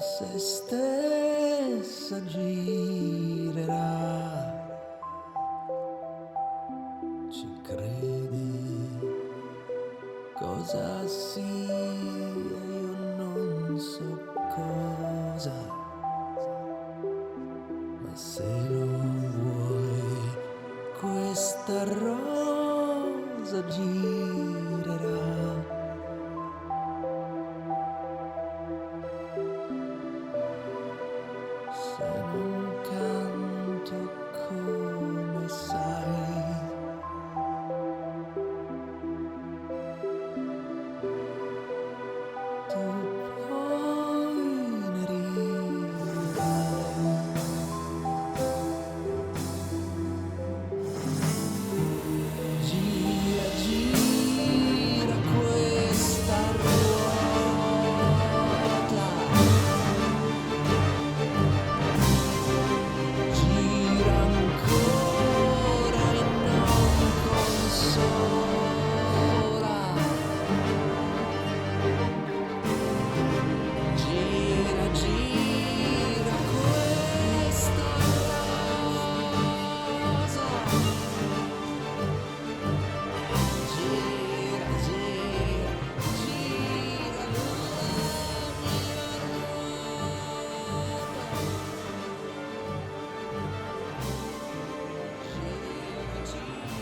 se stessa girerà. Ci credi cosa sia, io non so cosa, ma se non vuoi questa rosa girerà. Se non canto come sai, tu poi ne riderai. Gira, gira questa ruota, gira ancora e non consola. Gira, gira questa rosa. Gira, gira, gira la mia ruota. Gira,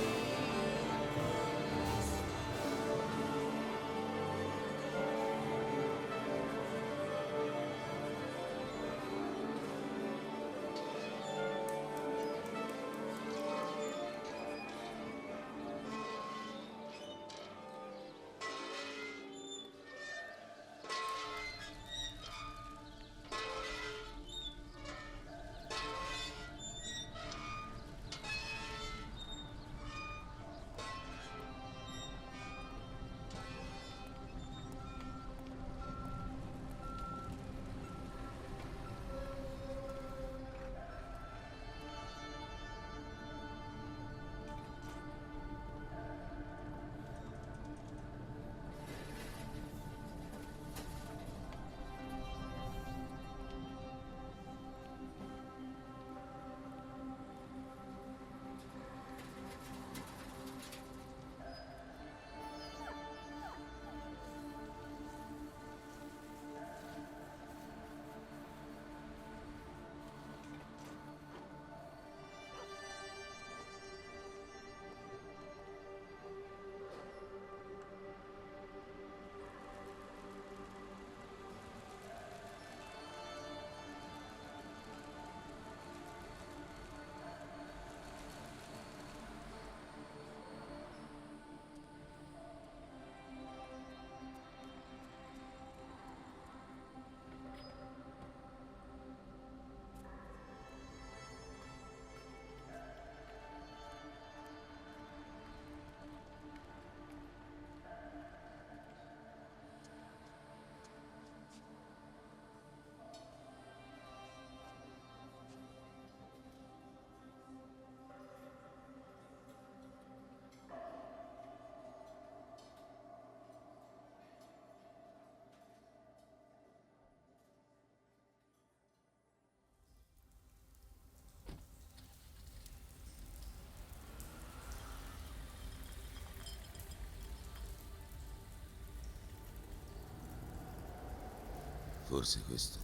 Forse questo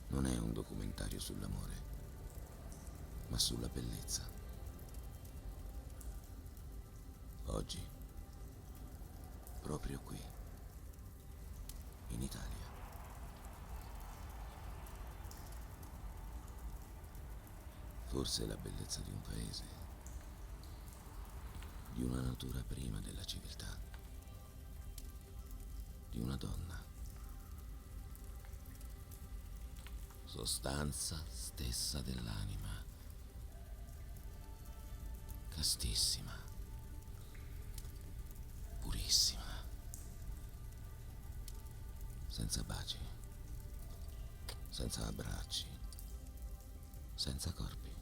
non è un documentario sull'amore, ma sulla bellezza. Oggi, proprio qui, in Italia. Forse la bellezza di un paese, di una natura prima della civiltà, di una donna. Sostanza stessa dell'anima, castissima, purissima, senza baci, senza abbracci, senza corpi.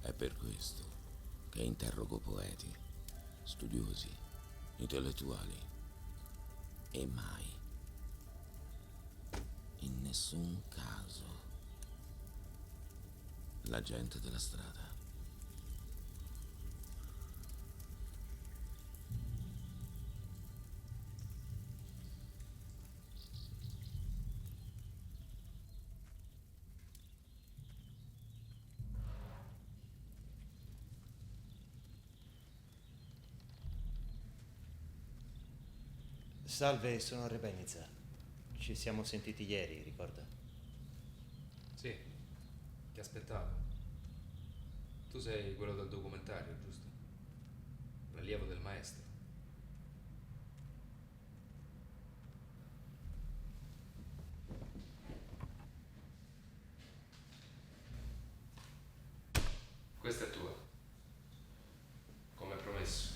È per questo che interrogo poeti, studiosi, intellettuali e mai in nessun caso la gente della strada. Salve, sono Rebenizza. Ci siamo sentiti ieri, ricorda? Sì, ti aspettavo. Tu sei quello del documentario, giusto? L'allievo del maestro. Questa è tua, come promesso.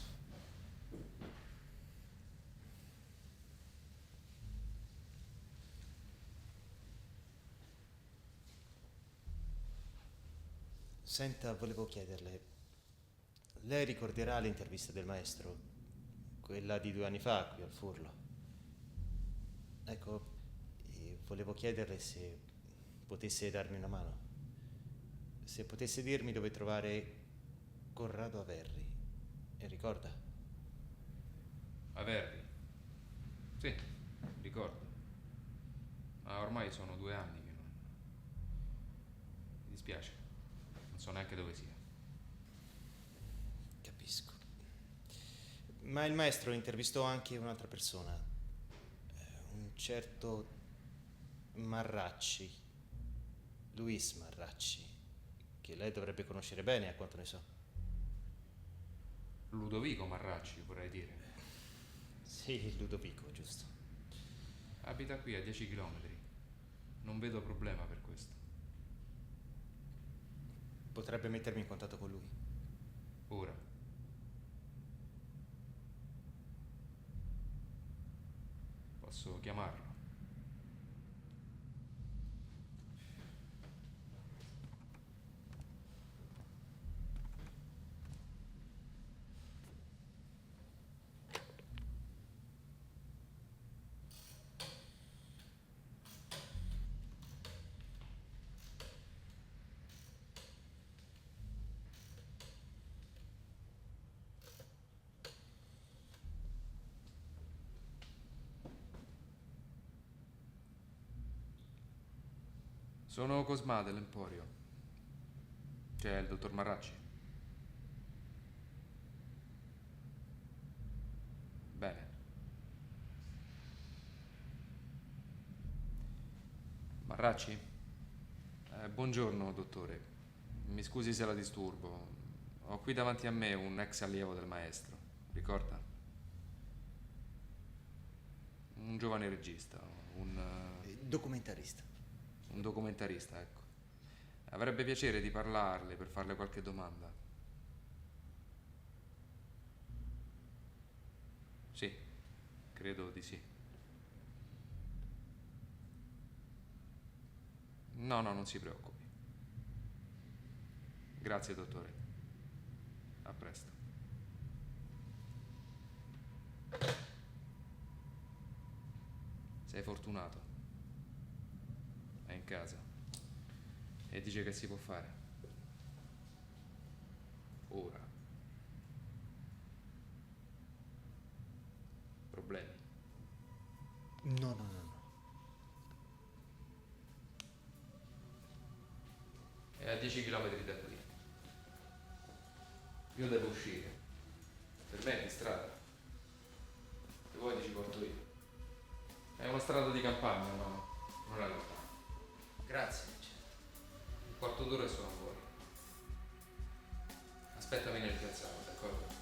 Senta, volevo chiederle, lei ricorderà l'intervista del maestro? Quella di 2 anni fa, qui al Furlo. Ecco, volevo chiederle se potesse darmi una mano. Se potesse dirmi dove trovare Corrado Averri. E ricorda? Averri? Sì, ricordo. Ma ormai sono 2 anni che non... Mi dispiace. Non so neanche dove sia. Capisco. Ma il maestro intervistò anche un'altra persona, un certo Marracci, Luis Marracci, che lei dovrebbe conoscere bene, a quanto ne so. Ludovico Marracci, vorrei dire. Sì, Ludovico, giusto. Abita qui a 10 chilometri. Non vedo problema per questo. Potrebbe mettermi in contatto con lui. Ora. Posso chiamarlo? Sono Cosma dell'Emporio. C'è il dottor Marracci? Bene. Marracci? Buongiorno, dottore. Mi scusi se la disturbo. Ho qui davanti a me un ex allievo del maestro. Ricorda? Un giovane regista, Documentarista. un documentarista, ecco. Avrebbe piacere di parlarle per farle qualche domanda. Sì, credo di sì. No, non si preoccupi. Grazie, dottore. A presto. Sei fortunato. È in casa. E dice che si può fare. Ora. Problemi. No. È a 10 chilometri da qui. Io devo uscire. Per me è di strada. Se vuoi ti ci porto io. È una strada di campagna, no? Non è lontano. Grazie. Un quarto d'ora e sono fuori. Aspettami nel piazzale, d'accordo?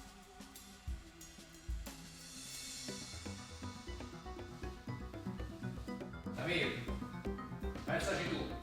Samir, pensaci tu.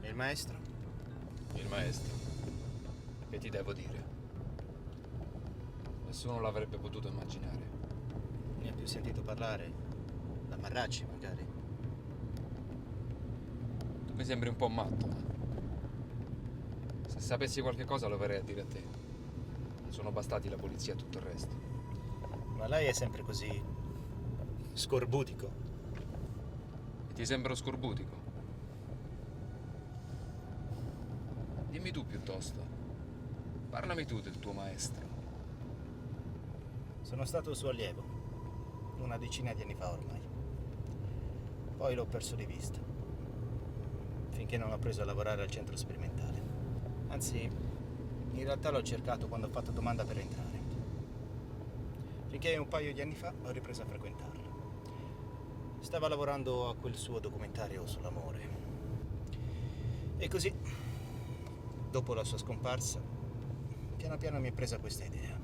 E il maestro? Il maestro. Che ti devo dire? Nessuno l'avrebbe potuto immaginare. Ne ha più sentito parlare? Da Marracci, magari? Tu mi sembri un po' matto, ma se sapessi qualche cosa lo verrei a dire a te. Non sono bastati la polizia e tutto il resto. Ma lei è sempre così scorbutico. E ti sembro scorbutico? Dimmi tu piuttosto. Parlami tu del tuo maestro. Sono stato suo allievo, una decina di anni fa ormai. Poi l'ho perso di vista, finché non l'ho preso a lavorare al centro sperimentale. Anzi, in realtà l'ho cercato quando ho fatto domanda per entrare. Finché un paio di anni fa ho ripreso a frequentarlo. Stava lavorando a quel suo documentario sull'amore. E così, dopo la sua scomparsa, piano piano mi è presa questa idea.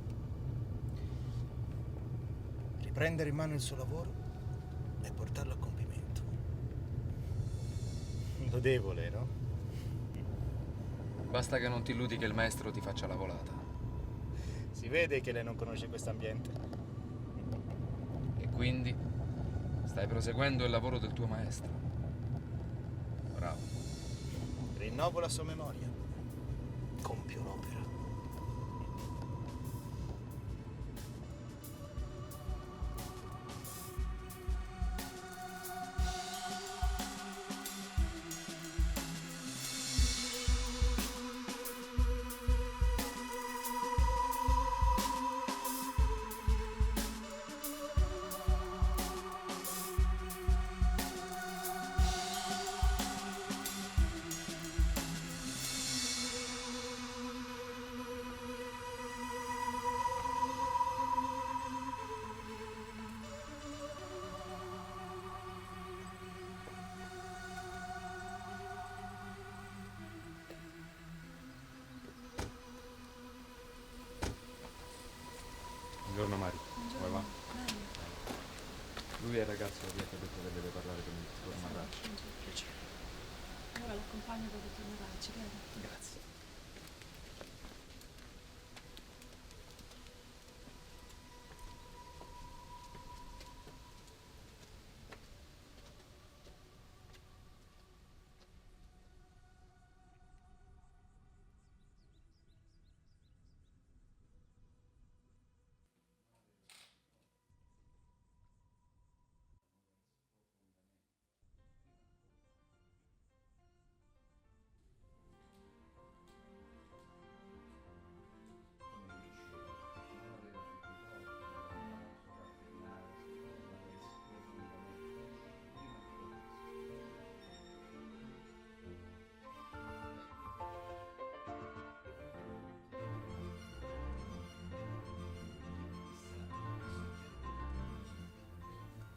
Riprendere in mano il suo lavoro e portarlo a compimento. Lodevole, no? Basta che non ti illudi che il maestro ti faccia la volata. Si vede che lei non conosce quest'ambiente. E quindi stai proseguendo il lavoro del tuo maestro. Bravo. Rinnovo la sua memoria. Compio l'opera. Buongiorno Mari. Come va? Bene. Lui è il ragazzo che ti ha detto che deve parlare con il dottor Marracci. Piacere. Ora l'accompagno da dottor Maracci, vero? Grazie.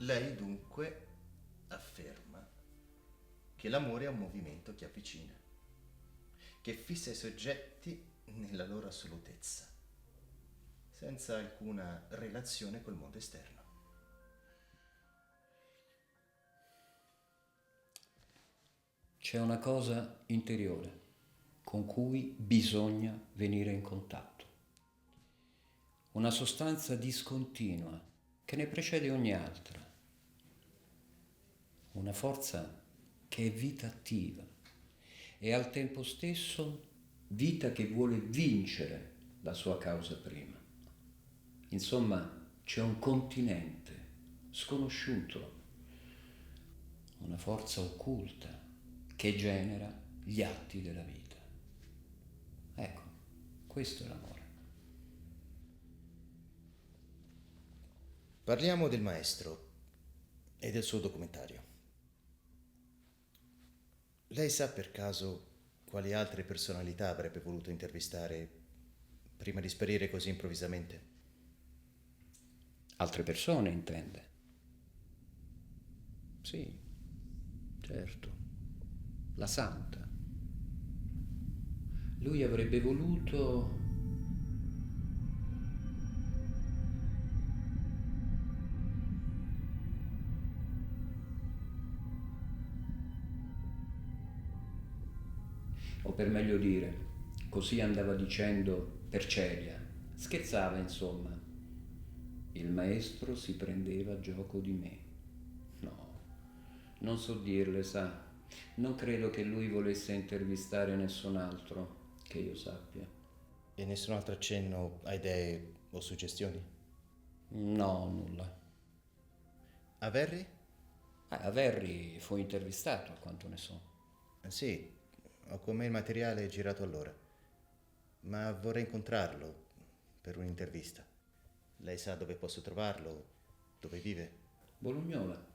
Lei dunque afferma che l'amore è un movimento che avvicina, che fissa i soggetti nella loro assolutezza, senza alcuna relazione col mondo esterno. C'è una cosa interiore con cui bisogna venire in contatto, una sostanza discontinua che ne precede ogni altra, una forza che è vita attiva e al tempo stesso vita che vuole vincere la sua causa prima. Insomma, c'è un continente sconosciuto, una forza occulta che genera gli atti della vita. Ecco, questo è l'amore. Parliamo del maestro e del suo documentario. Lei sa per caso quali altre personalità avrebbe voluto intervistare prima di sparire così improvvisamente? Altre persone, intende? Sì, certo. La santa. Lui avrebbe voluto... o per meglio dire, così andava dicendo per Celia. Scherzava, insomma. Il maestro si prendeva gioco di me. No, non so dirle, sa. Non credo che lui volesse intervistare nessun altro, che io sappia. E nessun altro accenno a idee o suggestioni? No, nulla. A Verri? A Verri fu intervistato, a quanto ne so. Sì, ho con me il materiale girato allora. Ma vorrei incontrarlo per un'intervista. Lei sa dove posso trovarlo, dove vive? Bolognola.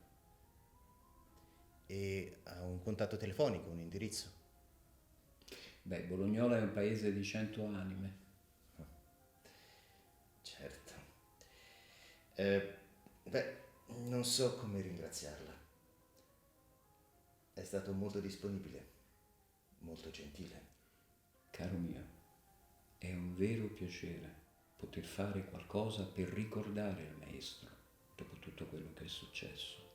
E ha un contatto telefonico, un indirizzo? Beh, Bolognola è un paese di 100 anime. Certo. Non so come ringraziarla. È stato molto disponibile, molto gentile. Caro mio, è un vero piacere poter fare qualcosa per ricordare il maestro dopo tutto quello che è successo.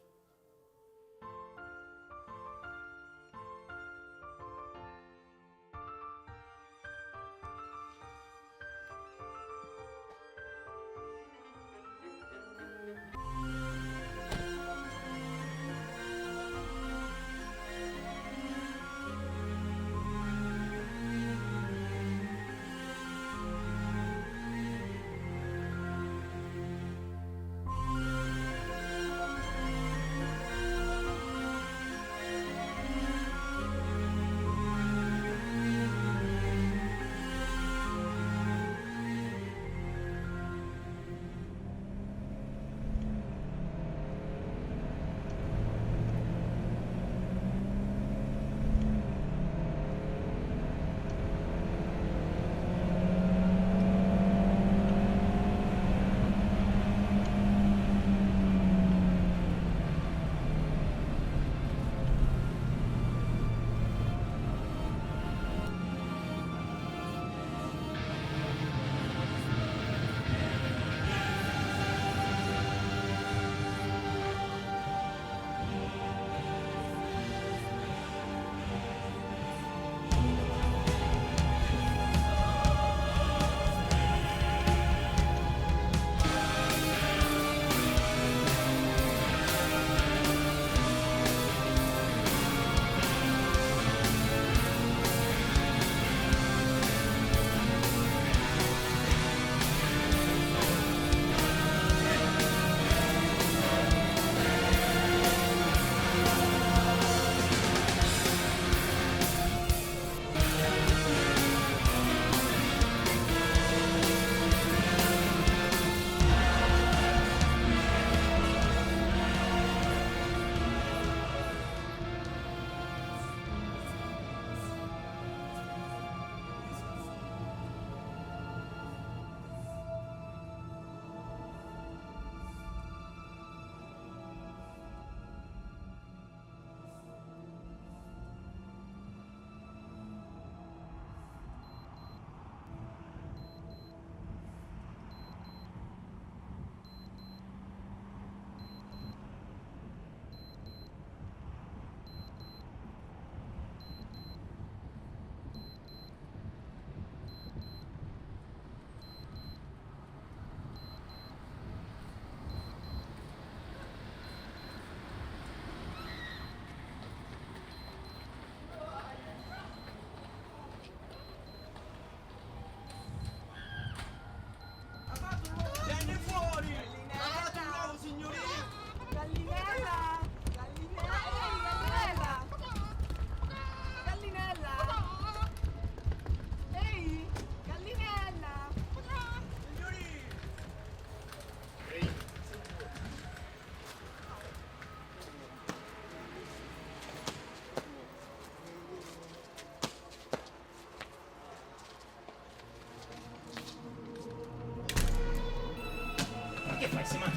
Che fai, Simone?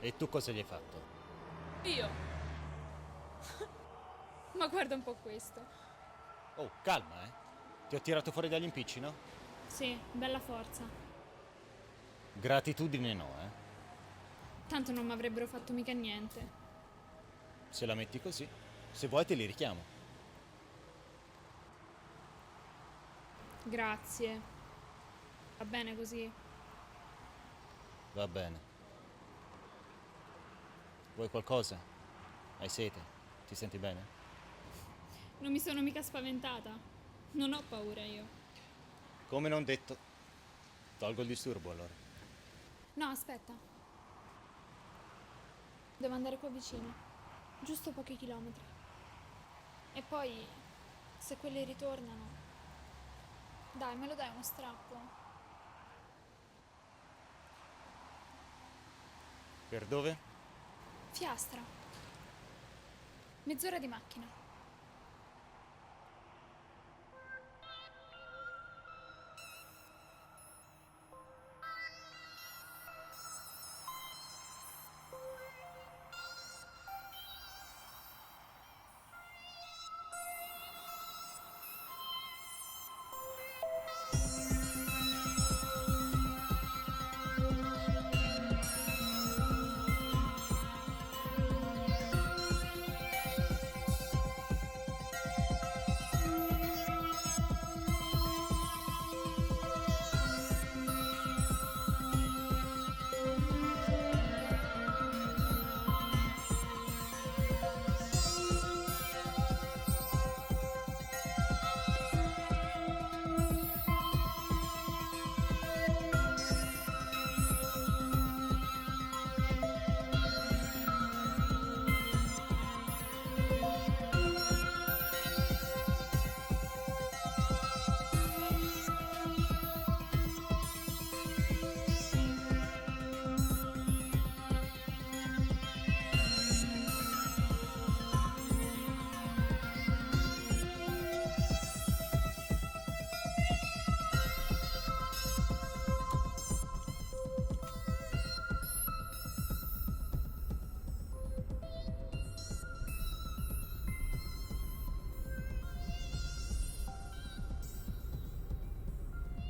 E tu cosa gli hai fatto? Io? Ma guarda un po' questo. Oh, calma, eh. Ti ho tirato fuori dagli impicci, no? Sì, bella forza. Gratitudine no, eh? Tanto non mi avrebbero fatto mica niente. Se la metti così, se vuoi te li richiamo. Grazie. Va bene così. Va bene. Vuoi qualcosa? Hai sete? Ti senti bene? Non mi sono mica spaventata. Non ho paura io. Come non detto. Tolgo il disturbo allora. No, aspetta. Devo andare qua vicino. Giusto pochi chilometri. E poi, se quelli ritornano... Dai, me lo dai uno strappo? Per dove? Fiastra. Mezz'ora di macchina.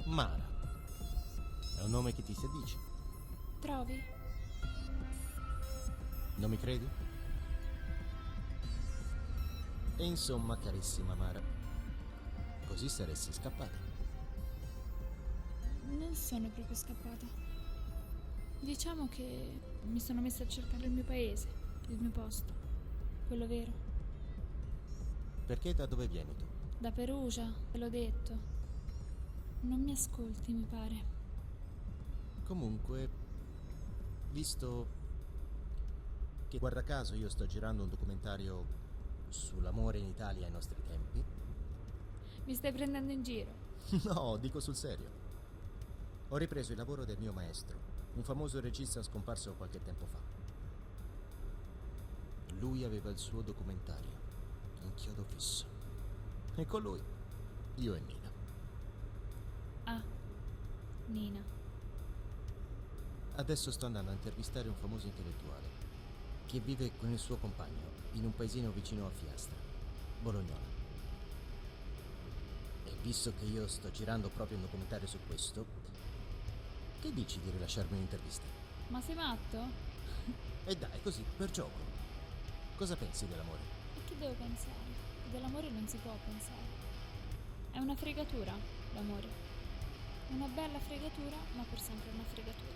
Mara. È un nome che ti si addice. Trovi? Non mi credi? E insomma, carissima Mara, così saresti scappata. Non sono proprio scappata. Diciamo che mi sono messa a cercare il mio paese, il mio posto, quello vero. Perché da dove vieni tu? Da Perugia, te l'ho detto. Non mi ascolti, mi pare. Comunque, visto che guarda caso io sto girando un documentario sull'amore in Italia ai nostri tempi. Mi stai prendendo in giro. No, dico sul serio. Ho ripreso il lavoro del mio maestro, un famoso regista scomparso qualche tempo fa. Lui aveva il suo documentario, Inchiodo fisso. E con lui, io e Nina. Ah, Nina. Adesso sto andando a intervistare un famoso intellettuale che vive con il suo compagno in un paesino vicino a Fiastra, Bolognola. E visto che io sto girando proprio un documentario su questo, che dici di rilasciarmi un'intervista? Ma sei matto? E dai, così, per gioco. Cosa pensi dell'amore? E che devo pensare? Dell'amore non si può pensare. È una fregatura, l'amore. Una bella fregatura, ma per sempre una fregatura.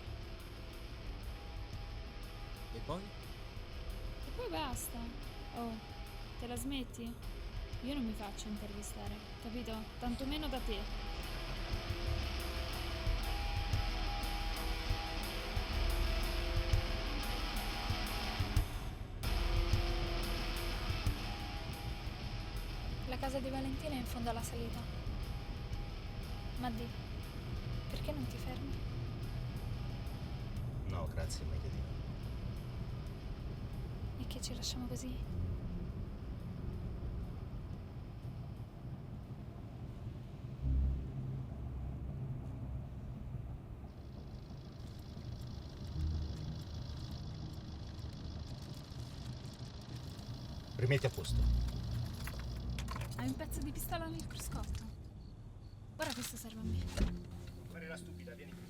E poi? E poi basta. Oh, te la smetti? Io non mi faccio intervistare, capito? Tantomeno da te. La casa di Valentina è in fondo alla salita. Ma di, perché non ti fermi? No, grazie, meglio di no. E che ci lasciamo così? Rimetti a posto. Hai un pezzo di pistola nel cruscotto? Ora questo serve a me. la stupida, vieni qui.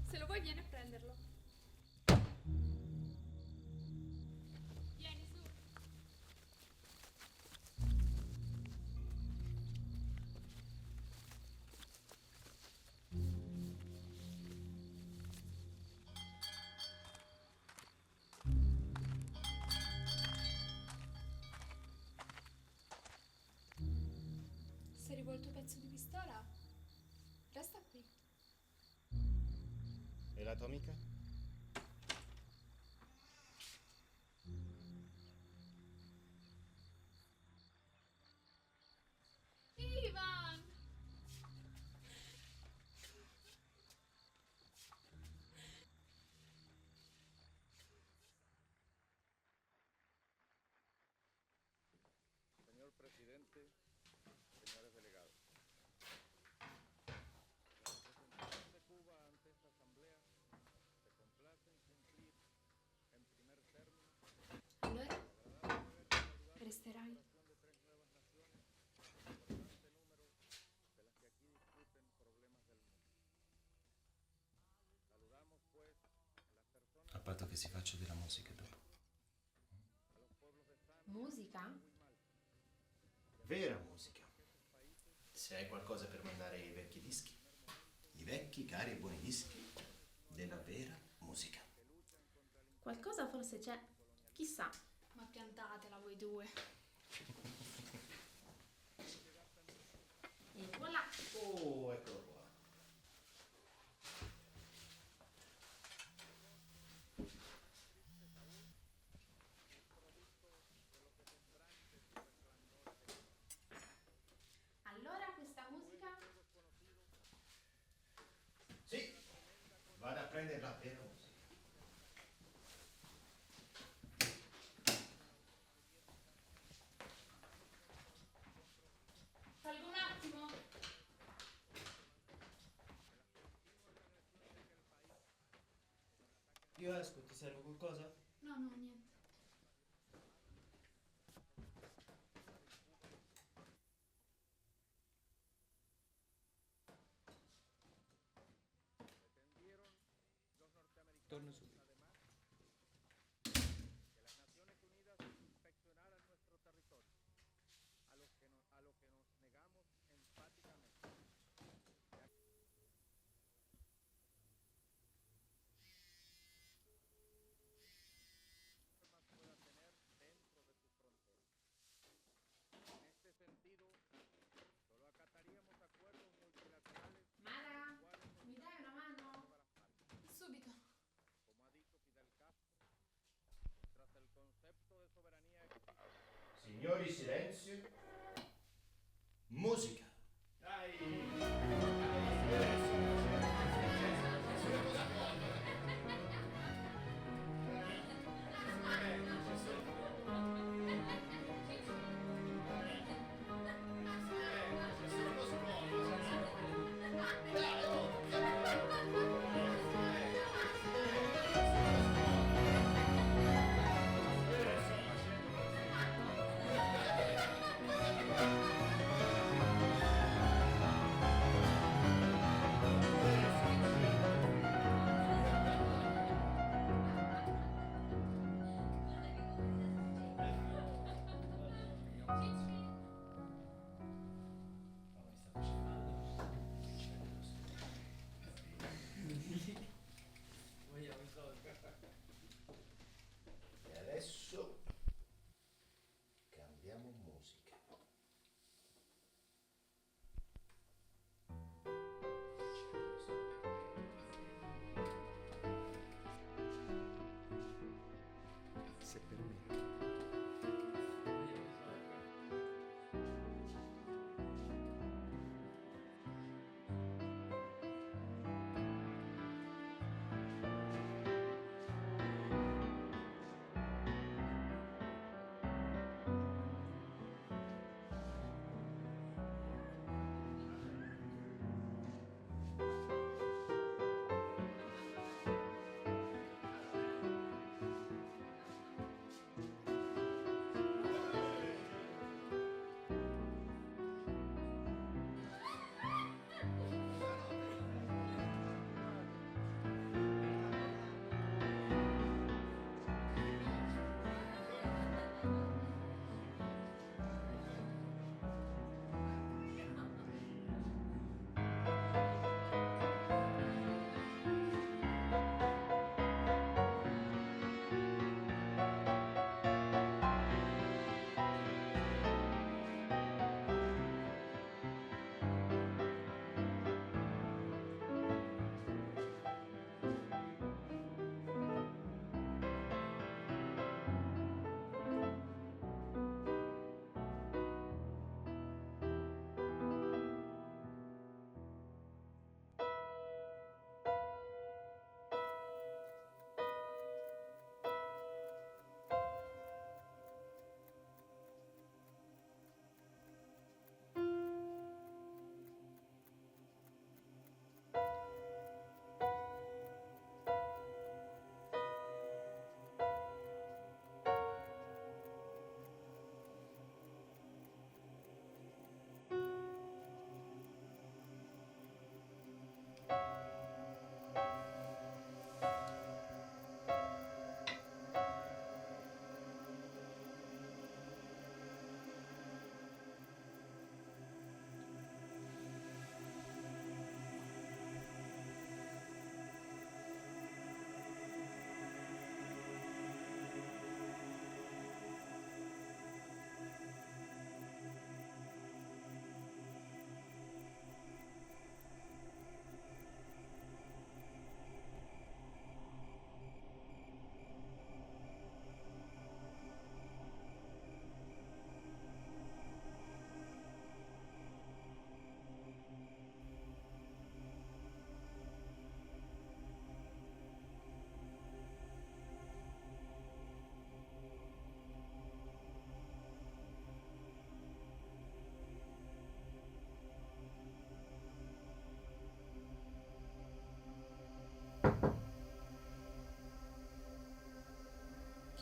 Se lo vuoi vieni a prenderlo. Vieni su. Se rivolto il tuo pezzo di pistola, resta qui. E la tua amica? Ivan! Señor presidente, señores delegados. La representación de Cuba ante esta asamblea se complace en cumplir en primer término Allora, agradable deber saludar resterai? la creación de 3 nuevas naciones, importante número de las que aquí discuten problemas del mundo. Saludamos pues a las personas, A patto che si faccia della musica dopo. a los pueblos de San Musica? Vera musica. Se hai qualcosa per mandare i vecchi dischi. I vecchi, cari e buoni dischi della vera musica. Qualcosa forse c'è. Chissà. Ma piantatela voi due. E voilà. Oh, eccolo qua. Allora questa musica? Sì, vado a prendere la vera musica. Salgo un attimo. Io esco, ti serve qualcosa? No, no, niente. Torno subito. que las Naciones Unidas inspeccionaran nuestro territorio, a lo que nos negamos enfáticamente. Más pueda tener dentro de sus fronteras. En este sentido, solo acataríamos acuerdos multilaterales Mara, mi dai una mano? para las partes, Subito. como ha dicho Fidel Castro, tras el concepto de soberanía existe. Signori, silenzio. Musica.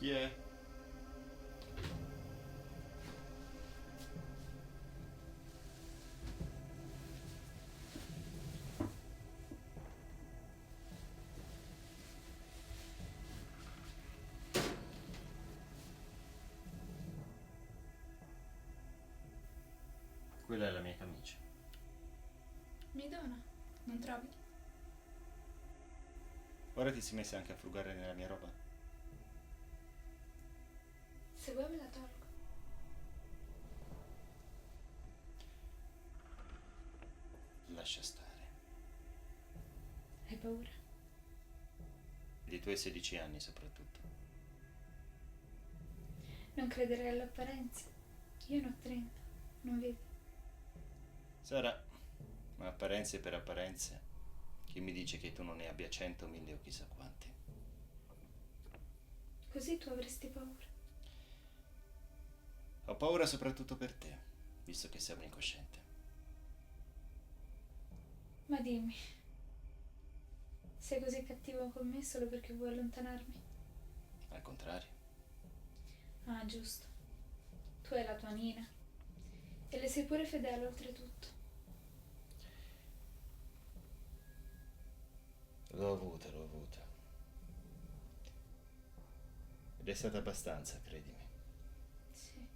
Chi è? Quella è la mia camicia. Mi dona, non trovi? Ora ti sei messa anche a frugare nella mia roba? Se vuoi me la tolgo. Lascia stare. Hai paura? Di tuoi 16 anni soprattutto. Non crederei alle apparenze. Io ne ho 30, non vedi? Sarà, ma apparenze per apparenze. Chi mi dice che tu non ne abbia 100, 1000 o chissà quanti? Così tu avresti paura. Ho paura soprattutto per te, visto che sei un incosciente. Ma dimmi, sei così cattivo con me solo perché vuoi allontanarmi? Al contrario. Ah, giusto. Tu hai la tua Nina. E le sei pure fedele oltretutto. L'ho avuta, l'ho avuta. Ed è stata abbastanza, credimi. Sì.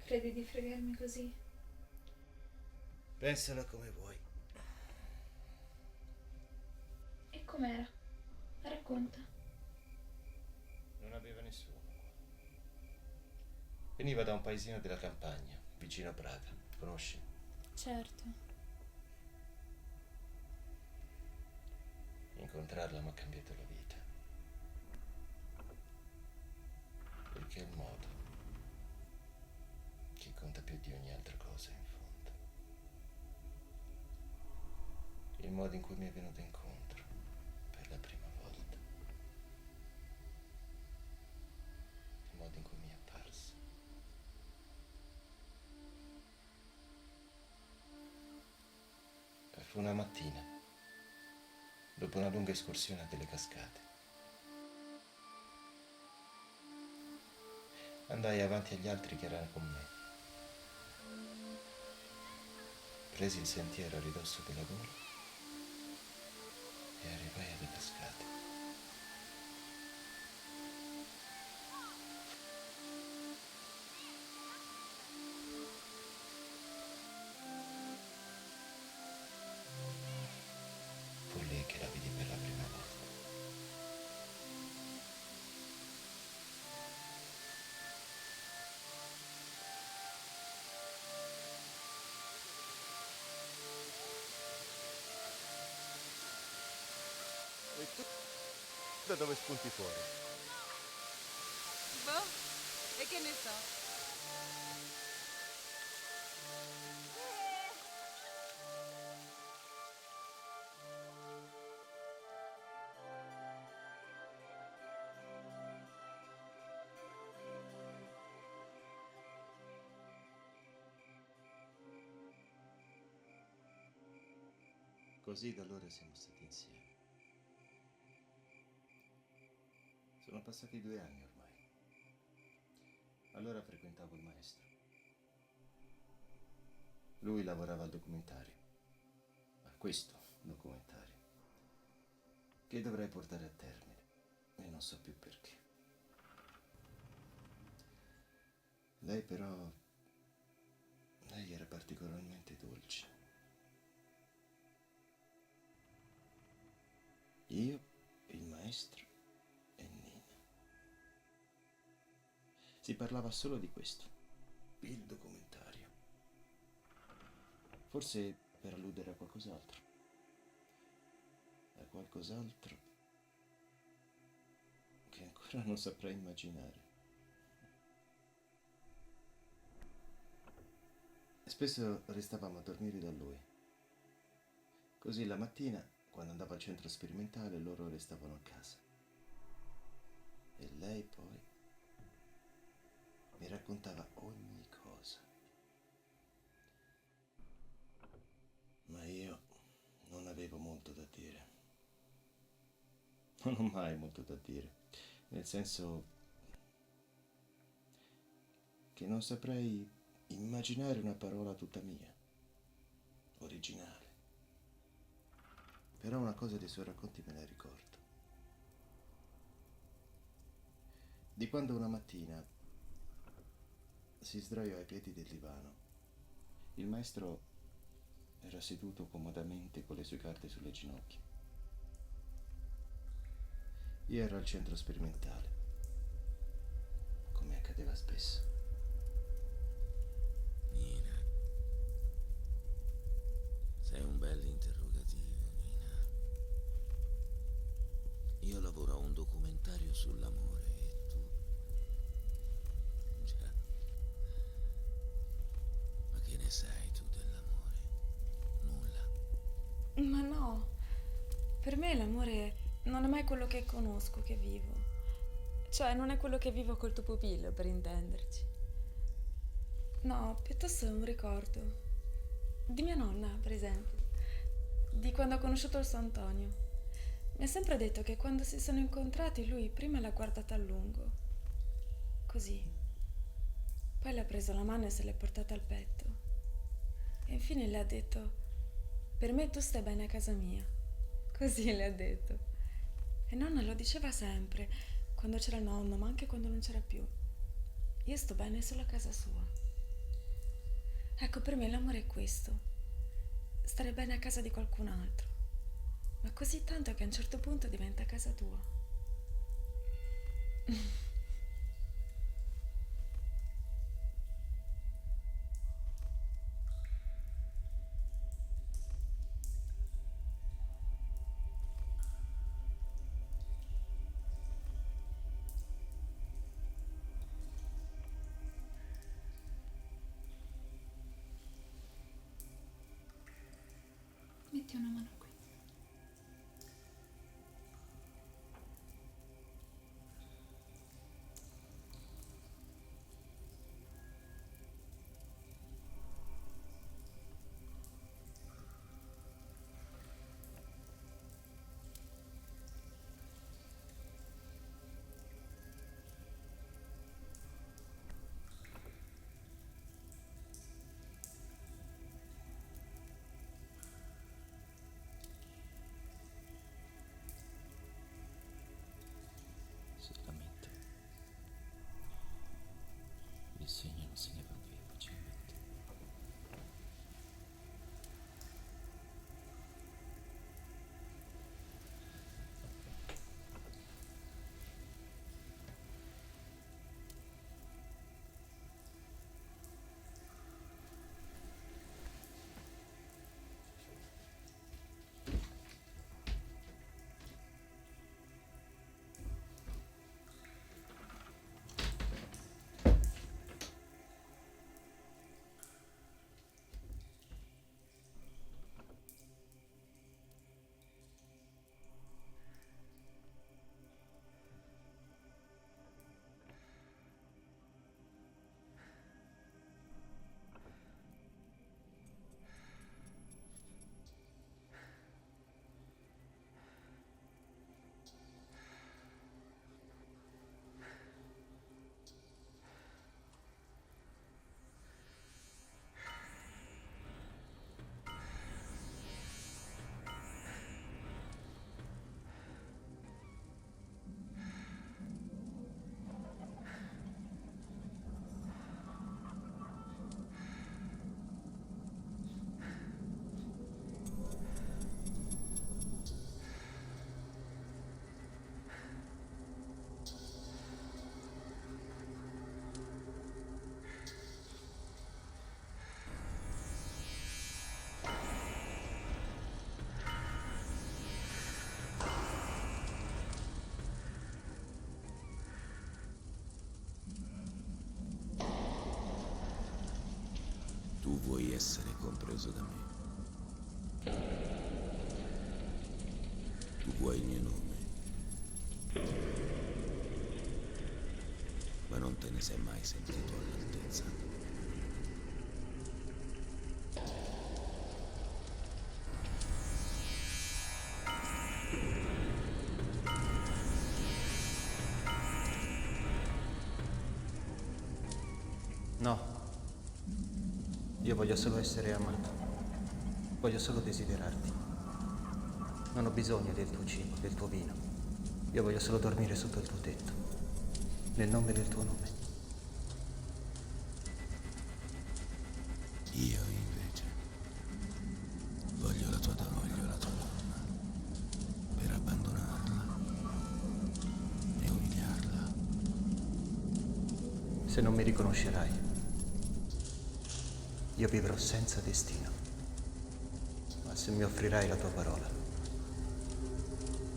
Credi di fregarmi così? Pensala come vuoi. E com'era? Racconta. Non aveva nessuno. Veniva da un paesino della campagna, vicino a Praga. Conosci? Certo. Incontrarla mi ha cambiato la vita. Perché è il modo che conta più di ogni altra cosa, in fondo. Il modo in cui mi è venuto incontro per la prima volta. Il modo in cui mi è apparsa. E fu una mattina, dopo una lunga escursione a delle cascate. Andai avanti agli altri che erano con me. Presi il sentiero a ridosso della gola e arrivai alle cascate. Fu lì che la vidi per la prima volta. E tu da dove spunti fuori? Boh, e che ne so? Così da allora siamo stati insieme. Sono passati 2 anni ormai. Allora frequentavo il maestro. Lui lavorava al documentario, a questo documentario, che dovrei portare a termine e non so più perché. Lei però, lei era particolarmente dolce. Io, il maestro e Nina. Si parlava solo di questo, il documentario. Forse per alludere a qualcos'altro. A qualcos'altro che ancora non saprei immaginare. Spesso restavamo a dormire da lui. Così la mattina, quando andavo al centro sperimentale, loro restavano a casa. E lei poi mi raccontava ogni cosa. Ma io non avevo molto da dire. Non ho mai molto da dire. Nel senso, che non saprei immaginare una parola tutta mia, originale. Però una cosa dei suoi racconti me la ricordo. Di quando una mattina si sdraiò ai piedi del divano. Il maestro era seduto comodamente con le sue carte sulle ginocchia. Io ero al centro sperimentale, come accadeva spesso. Nina, sei un bell'interrogativo, Nina. Io lavoro a un documentario sull'amore e tu... Già. Ma che ne sai tu dell'amore? Nulla. Ma no, per me l'amore non è mai quello che conosco, che vivo. Cioè, non è quello che vivo col tuo pupillo, per intenderci. No, piuttosto è un ricordo. Di mia nonna, per esempio. Di quando ho conosciuto il suo Antonio. Mi ha sempre detto che quando si sono incontrati lui prima l'ha guardata a lungo. Così. Poi le ha preso la mano e se l'è portata al petto. E infine le ha detto: per me tu stai bene a casa mia. Così le ha detto. E nonna lo diceva sempre, quando c'era il nonno, ma anche quando non c'era più. Io sto bene solo a casa sua. Ecco, per me l'amore è questo. Stare bene a casa di qualcun altro. Ma così tanto che a un certo punto diventa casa tua. Metti una mano qui. Se lamenta. Il segno non se ne va via facilmente. Tu vuoi essere compreso da me. Tu vuoi il mio nome. Ma non te ne sei mai sentito all'altezza. No. Io voglio solo essere amato. Voglio solo desiderarti. Non ho bisogno del tuo cibo, del tuo vino. Io voglio solo dormire sotto il tuo tetto. Nel nome del tuo nome. Io invece voglio la tua donna, per abbandonarla e umiliarla. Se non mi riconoscerai, io vivrò senza destino. Ma se mi offrirai la tua parola,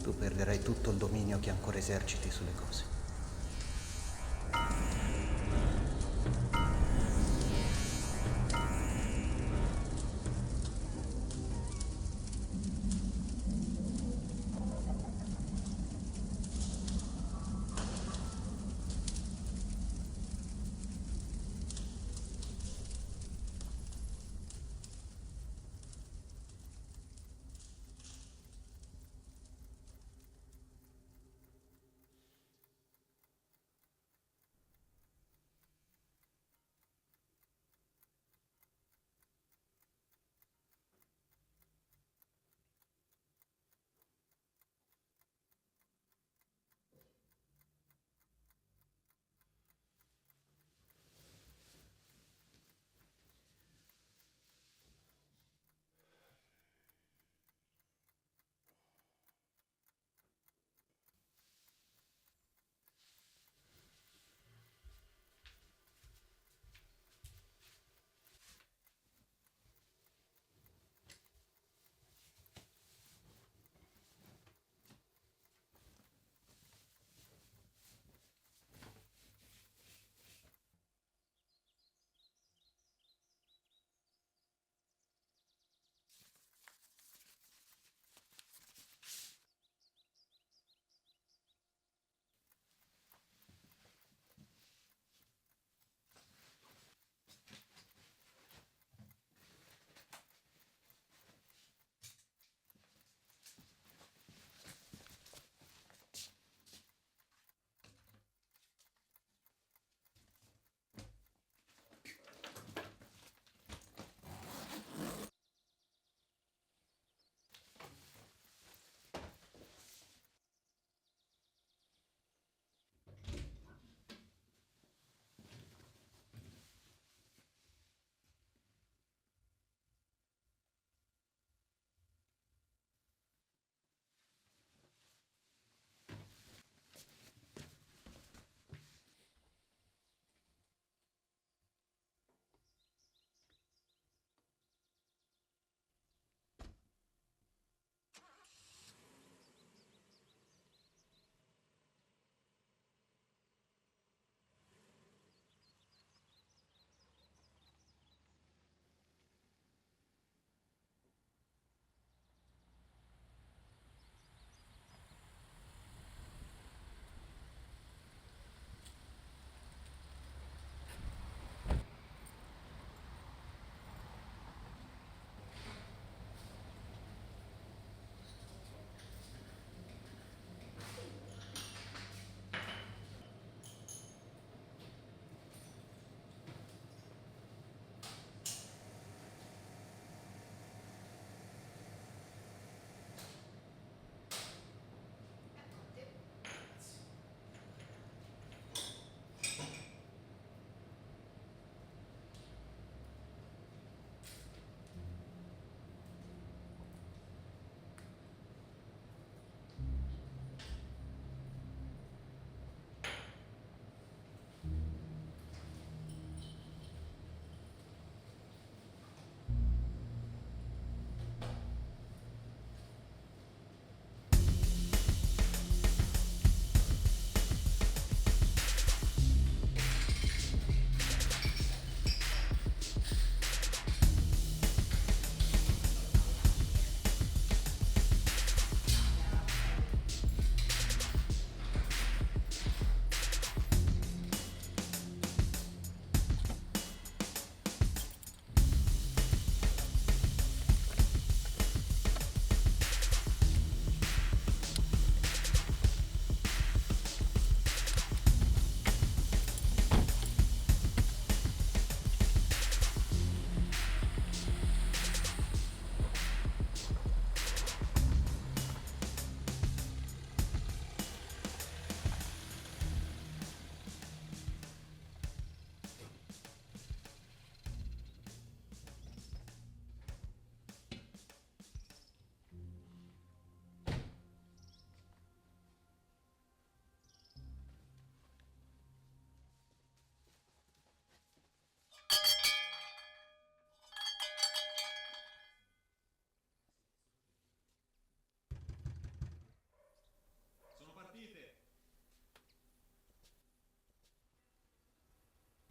tu perderai tutto il dominio che ancora eserciti sulle cose.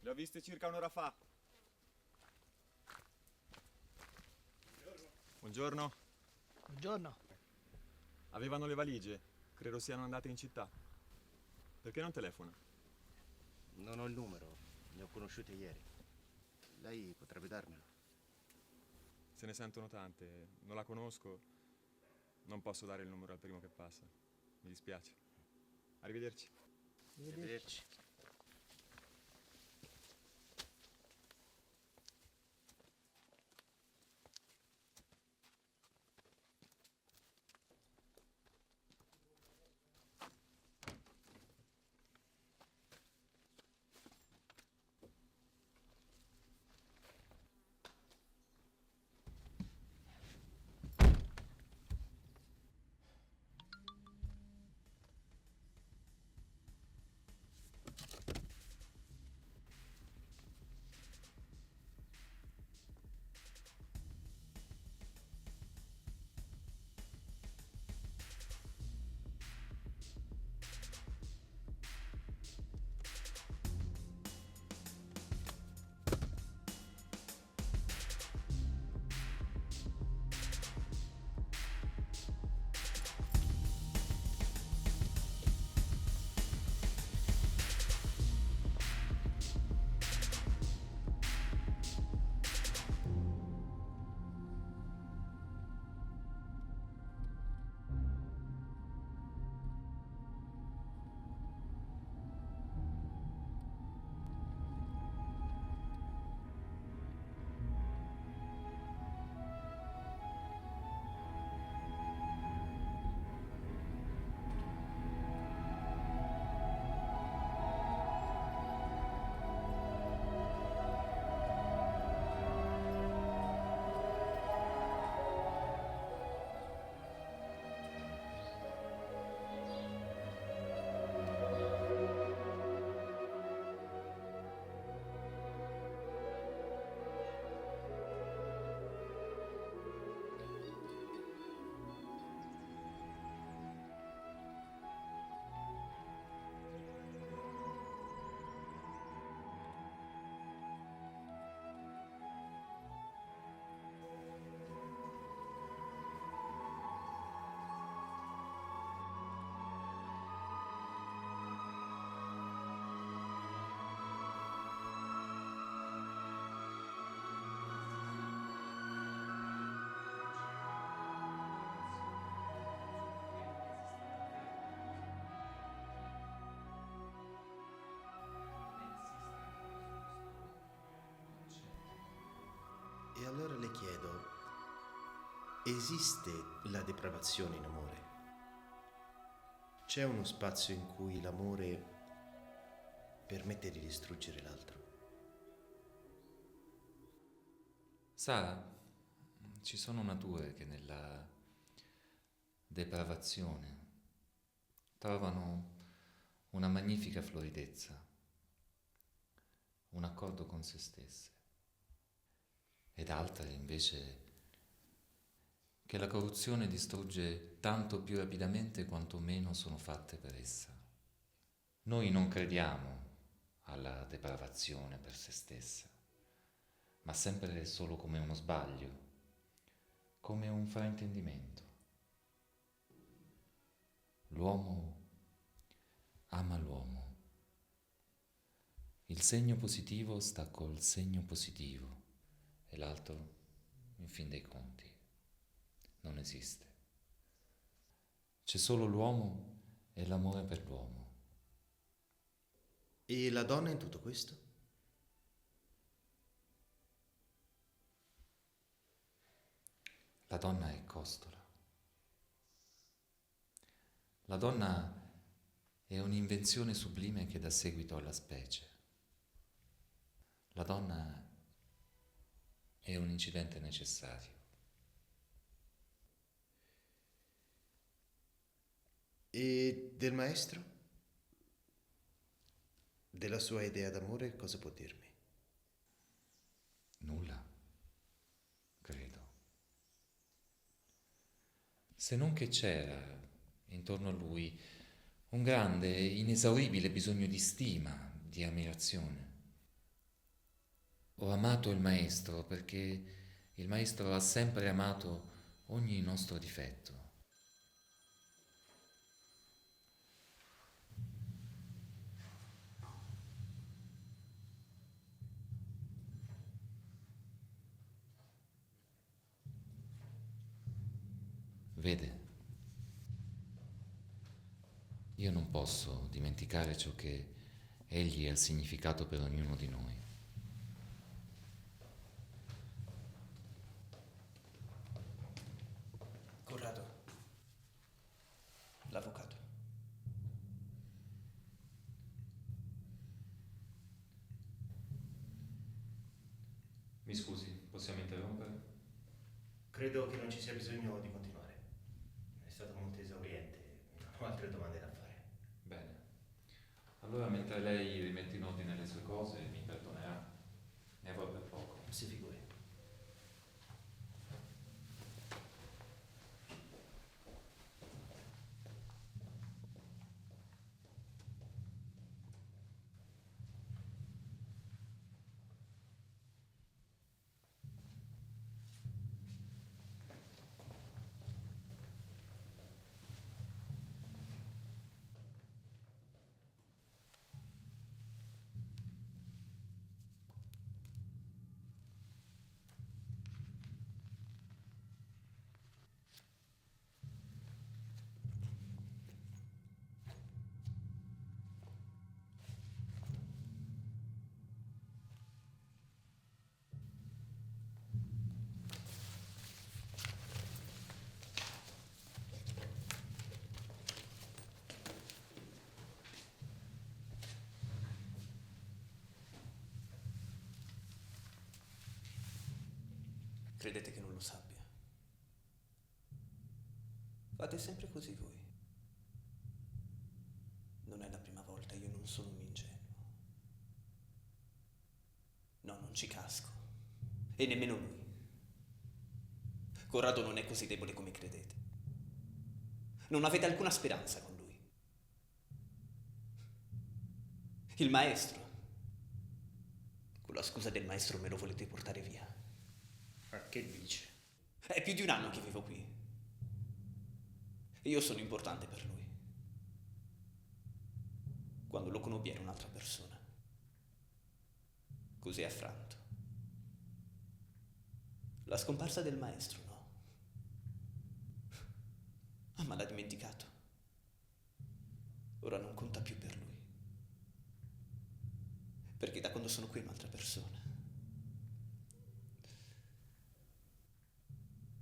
Li ho visti circa un'ora fa. Buongiorno. Buongiorno. Avevano le valigie. Credo siano andate in città. Perché non telefona? Non ho il numero, ne ho conosciute ieri. Lei potrebbe darmelo. Se ne sentono tante. Non la conosco. Non posso dare il numero al primo che passa. Mi dispiace. Arrivederci. Arrivederci. E allora le chiedo, esiste la depravazione in amore? C'è uno spazio in cui l'amore permette di distruggere l'altro? Sara, ci sono nature che nella depravazione trovano una magnifica floridezza, un accordo con se stesse, ed altre invece che la corruzione distrugge tanto più rapidamente quanto meno sono fatte per essa. Noi non crediamo alla depravazione per se stessa, ma sempre solo come uno sbaglio, come un fraintendimento. L'uomo ama l'uomo. Il segno positivo sta col segno positivo e l'altro, in fin dei conti, non esiste. C'è solo l'uomo e l'amore per l'uomo. E la donna in tutto questo? La donna è costola. La donna è un'invenzione sublime che dà seguito alla specie. La donna è un incidente necessario. E del maestro? Della sua idea d'amore cosa può dirmi? Nulla, credo. Se non che c'era intorno a lui un grande, inesauribile bisogno di stima, di ammirazione. Ho amato il maestro perché il maestro ha sempre amato ogni nostro difetto. Vede, io non posso dimenticare ciò che egli ha significato per ognuno di noi. Corrado, l'avvocato. Mi scusi, possiamo interrompere? Credo che non ci sia bisogno di continuare. È stato molto esauriente. Non ho altre domande da fare. Bene. Allora, mentre lei rimette in ordine le sue cose, mi perdonerà. Ne avrò per poco. Si figuri. Credete che non lo sappia? Fate sempre così voi. Non è la prima volta, io non sono un ingenuo. No, non ci casco. E nemmeno lui. Corrado non è così debole come credete. Non avete alcuna speranza con lui. Il maestro. Con la scusa del maestro me lo volete portare via. Ma che dice? È più di un anno che vivo qui. E io sono importante per lui. Quando lo conobbi era un'altra persona. Così affranto. La scomparsa del maestro, no? Ma l'ha dimenticato. Ora non conta più per lui. Perché da quando sono qui è un'altra persona.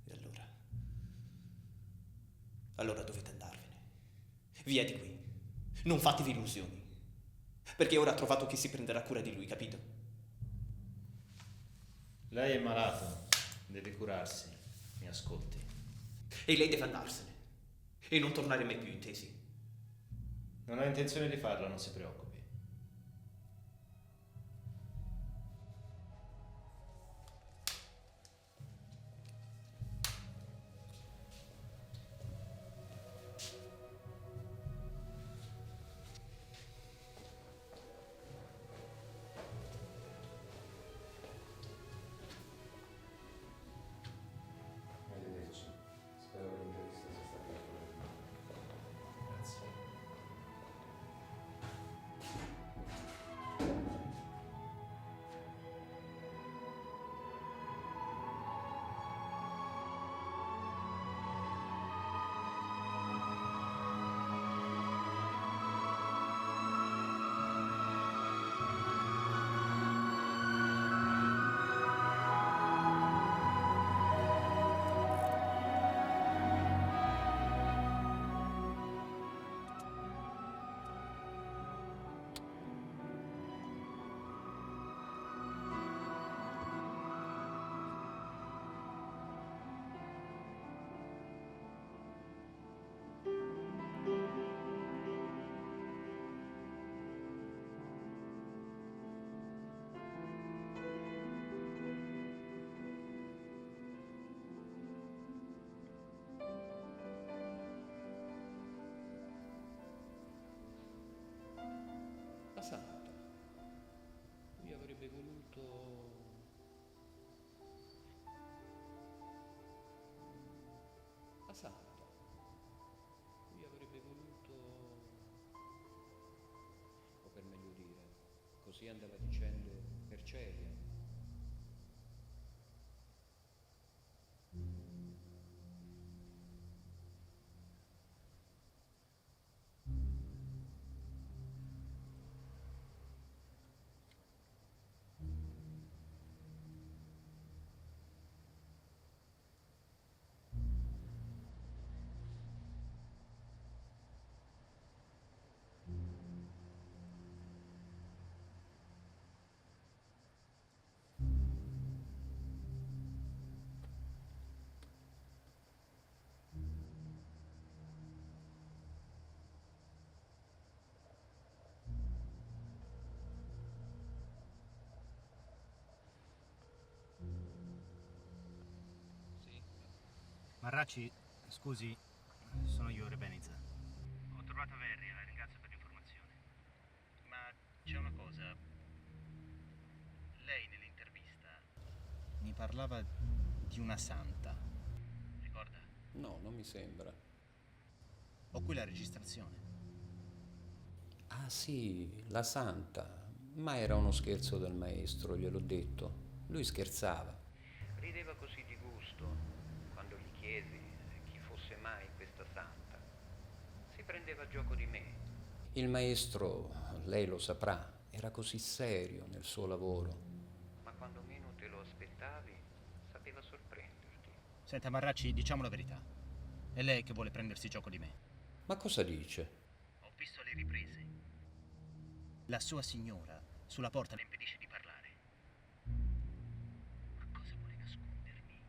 E allora? Allora dovete andarvene. Via di qui. Non fatevi illusioni. Perché ora ha trovato chi si prenderà cura di lui, capito? Lei è malato. Deve curarsi. Mi ascolti. E lei deve andarsene. E non tornare mai più, intesi? Non ho intenzione di farlo, non si preoccupi. Arrivederci. Spero che l'intervista sia stata informativa. Grazie. Passata. Lui avrebbe voluto così andava dicendo Percelia. Marracci, scusi, sono io, Rebenizza. Ho trovato Verri, la ringrazio per l'informazione. Ma c'è una cosa. Lei nell'intervista mi parlava di una santa. Ricorda? No, non mi sembra. Ho qui la registrazione. Ah sì, la santa. Ma era uno scherzo del maestro, gliel'ho detto. Lui scherzava. Rideva così di gusto quando gli chiesi chi fosse mai questa santa. Si prendeva gioco di me. Il maestro, lei lo saprà, era così serio nel suo lavoro. Ma quando meno te lo aspettavi, sapeva sorprenderti. Senta, Marracci, diciamo la verità. È lei che vuole prendersi gioco di me. Ma cosa dice? Ho visto le riprese. La sua signora sulla porta le impedisce di parlare. Ma cosa vuole nascondermi?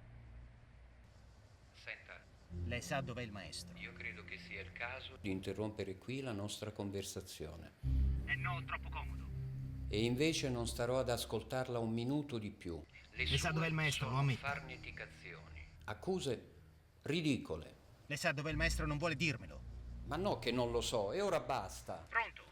Senta, Lei sa dov'è il maestro? io credo che sia il caso Di interrompere qui la nostra conversazione. No, troppo comodo. E invece non starò ad ascoltarla un minuto di più. le Lei sa sue dov'è il maestro, sono lo ammette. farneticazioni. Accuse ridicole. Lei sa dov'è il maestro e non vuole dirmelo. Ma no che non lo so, e ora basta. Pronto?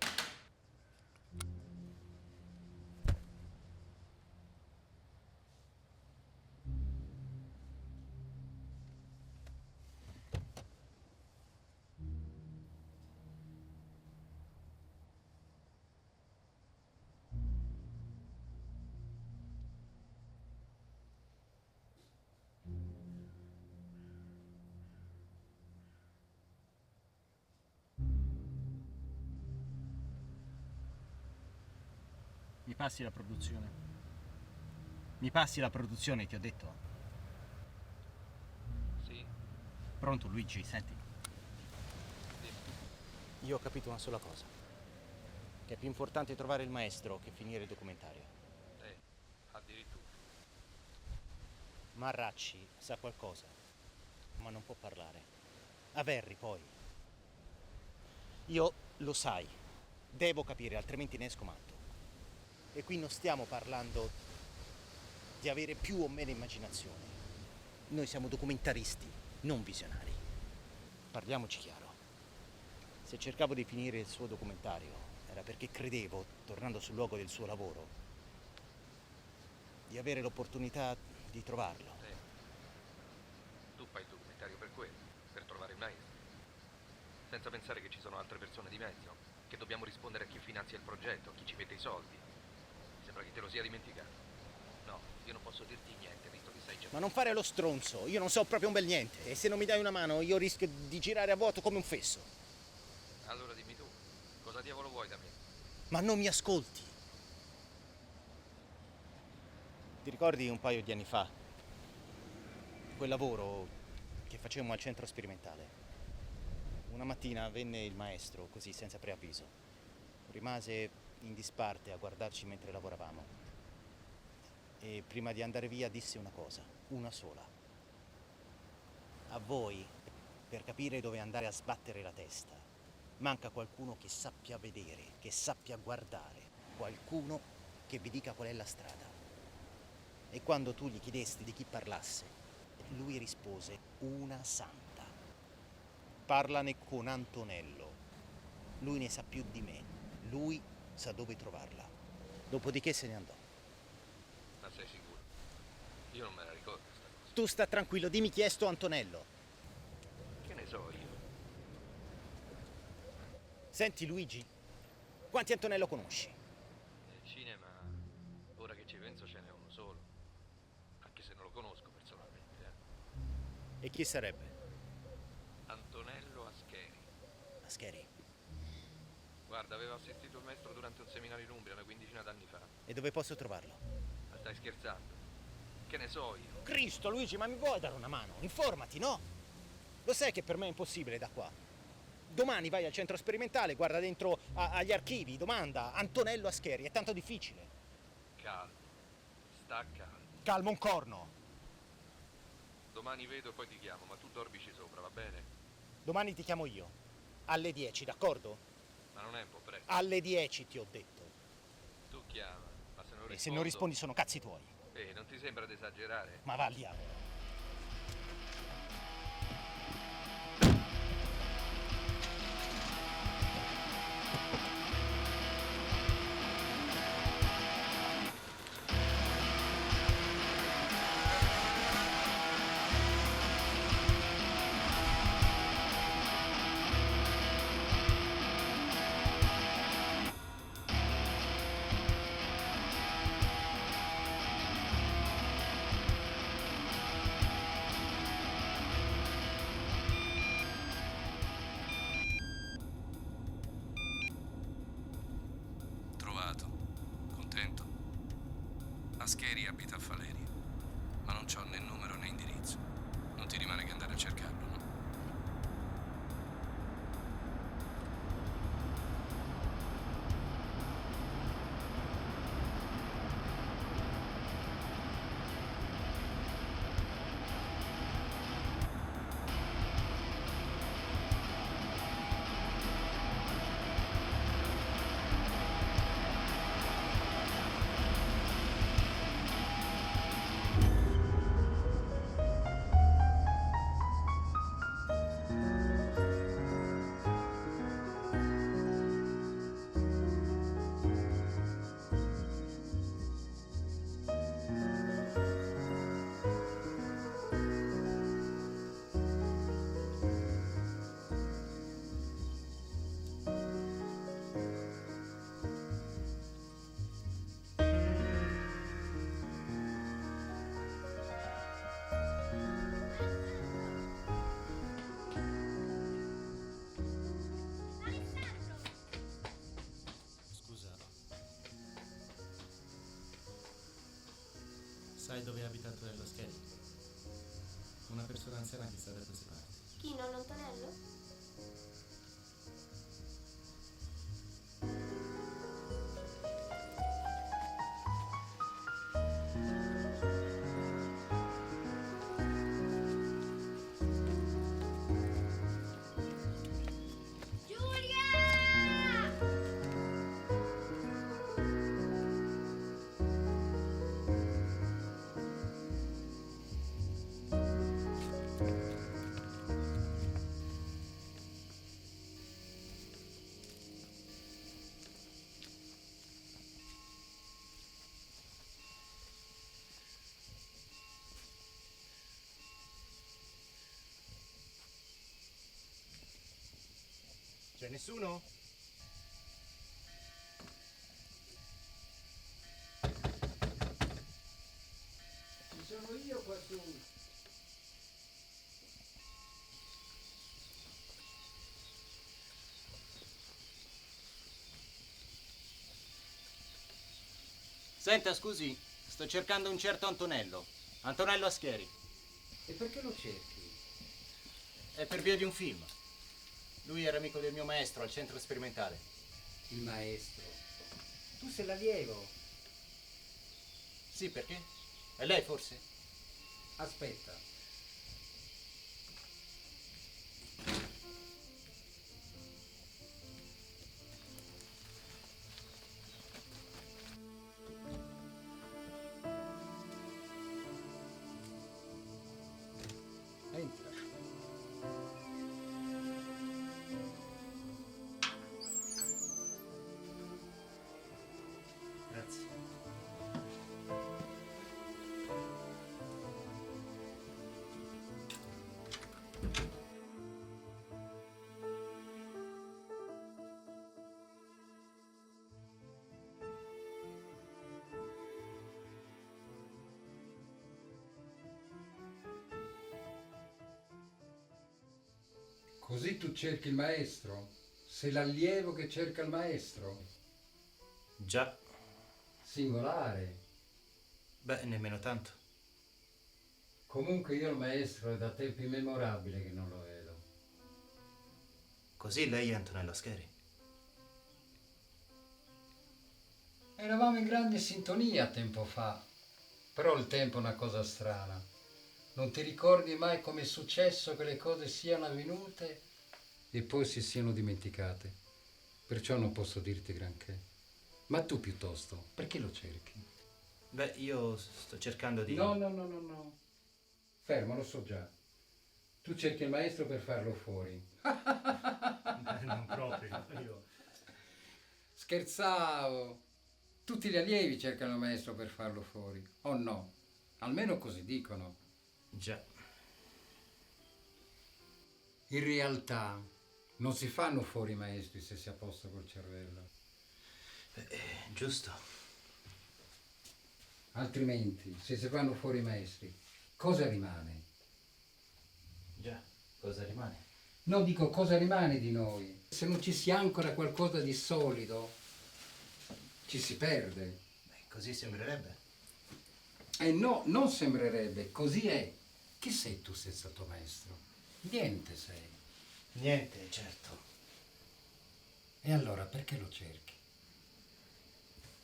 Mi passi la produzione? Mi passi la produzione, ti ho detto? Sì, Pronto, Luigi, senti. Io ho capito una sola cosa. Che è più importante trovare il maestro che finire il documentario. addirittura. Marracci sa qualcosa, ma non può parlare. A Verri, poi. Io lo sai. Devo capire, altrimenti ne esco matto. E qui non stiamo parlando di avere più o meno immaginazione. Noi siamo documentaristi, non visionari. Parliamoci chiaro. Se cercavo di finire il suo documentario era perché credevo, tornando sul luogo del suo lavoro, di avere l'opportunità di trovarlo. Tu fai il documentario per quello, per trovare il maestro. Senza pensare che ci sono altre persone di mezzo, che dobbiamo rispondere a chi finanzia il progetto, a chi ci mette i soldi. Sembra che te lo sia dimenticato. No, io non posso dirti niente, visto che sai già. Ma non fare lo stronzo, io non so proprio un bel niente. E se non mi dai una mano io rischio di girare a vuoto come un fesso. Allora dimmi tu, cosa diavolo vuoi da me? Ma non mi ascolti. Ti ricordi un paio di anni fa? Quel lavoro che facevamo al centro sperimentale. Una mattina venne il maestro, così senza preavviso. Rimase in disparte a guardarci mentre lavoravamo. E prima di andare via disse una cosa, una sola. A voi, per capire dove andare a sbattere la testa, manca qualcuno che sappia vedere, che sappia guardare, qualcuno che vi dica qual è la strada. E quando tu gli chiedesti di chi parlasse, lui rispose una santa. Parlane con Antonello. Lui ne sa più di me. Lui sa dove trovarla. Dopodiché se ne andò. Ma sei sicuro? Io non me la ricordo sta cosa. Tu sta tranquillo, dimmi chi è sto Antonello. Che ne so io? Senti Luigi, quanti Antonello conosci? Nel cinema E chi sarebbe? Antonello Ascheri. Ascheri. Guarda, aveva assistito il maestro durante un seminario in Umbria una quindicina d'anni fa. E dove posso trovarlo? Ma stai scherzando? Che ne so io? Cristo, Luigi, ma mi vuoi dare una mano? Informati, no? Lo sai che per me è impossibile da qua. Domani vai al centro sperimentale, guarda dentro agli archivi, domanda Antonello Ascheri, è tanto difficile. Calmo. Sta calmo. Calmo un corno. Domani vedo e poi ti chiamo, ma tu dormici sopra, va bene? Domani ti chiamo io. Alle 10, d'accordo? Ma non è un po' presto. Alle 10 ti ho detto. Tu chiama, ma se non rispondo... E se non rispondi sono cazzi tuoi. Non ti sembra di esagerare? Ma va al diavolo. Trovato. Contento? Ascheri abita a Faleria, ma non c'ho né numero né indirizzo. Non ti rimane che andare a cercarlo, no? Sai dove abita Antonello Ascheri? Una persona anziana che sta da queste parti. Chi, nonno Antonello? C'è nessuno? Ci sono io quassù. Senta, scusi, sto cercando un certo Antonello. Antonello Ascheri. E perché lo cerchi? È per via di un film. Lui era amico del mio maestro al centro sperimentale. Il maestro. Tu sei l'allievo. Sì, perché? È lei forse? Aspetta. Entra. Grazie. Così tu cerchi il maestro? Sei l'allievo che cerca il maestro? Già. Singolare. Beh, nemmeno tanto. Comunque io il maestro è da tempo immemorabile che non lo vedo. Così lei è Antonello Ascheri. Eravamo in grande sintonia tempo fa, però il tempo è una cosa strana. Non ti ricordi mai come è successo che le cose siano avvenute e poi si siano dimenticate. Perciò non posso dirti granché. Ma tu piuttosto, perché lo cerchi? Beh, io sto cercando di... No. Fermo, lo so già. Tu cerchi il maestro per farlo fuori. Non proprio, io... Scherzavo. Tutti gli allievi cercano il maestro per farlo fuori, o no? Almeno così dicono. Già. In realtà non si fanno fuori i maestri se si è a posto col cervello. Giusto. Altrimenti, se si fanno fuori i maestri, cosa rimane? Già, cosa rimane? No, dico, cosa rimane di noi? Se non ci si ancora qualcosa di solido, ci si perde. Beh, così sembrerebbe. No, non sembrerebbe, così è. Chi sei tu senza il tuo maestro? Niente sei. Niente, certo. E allora perché lo cerchi?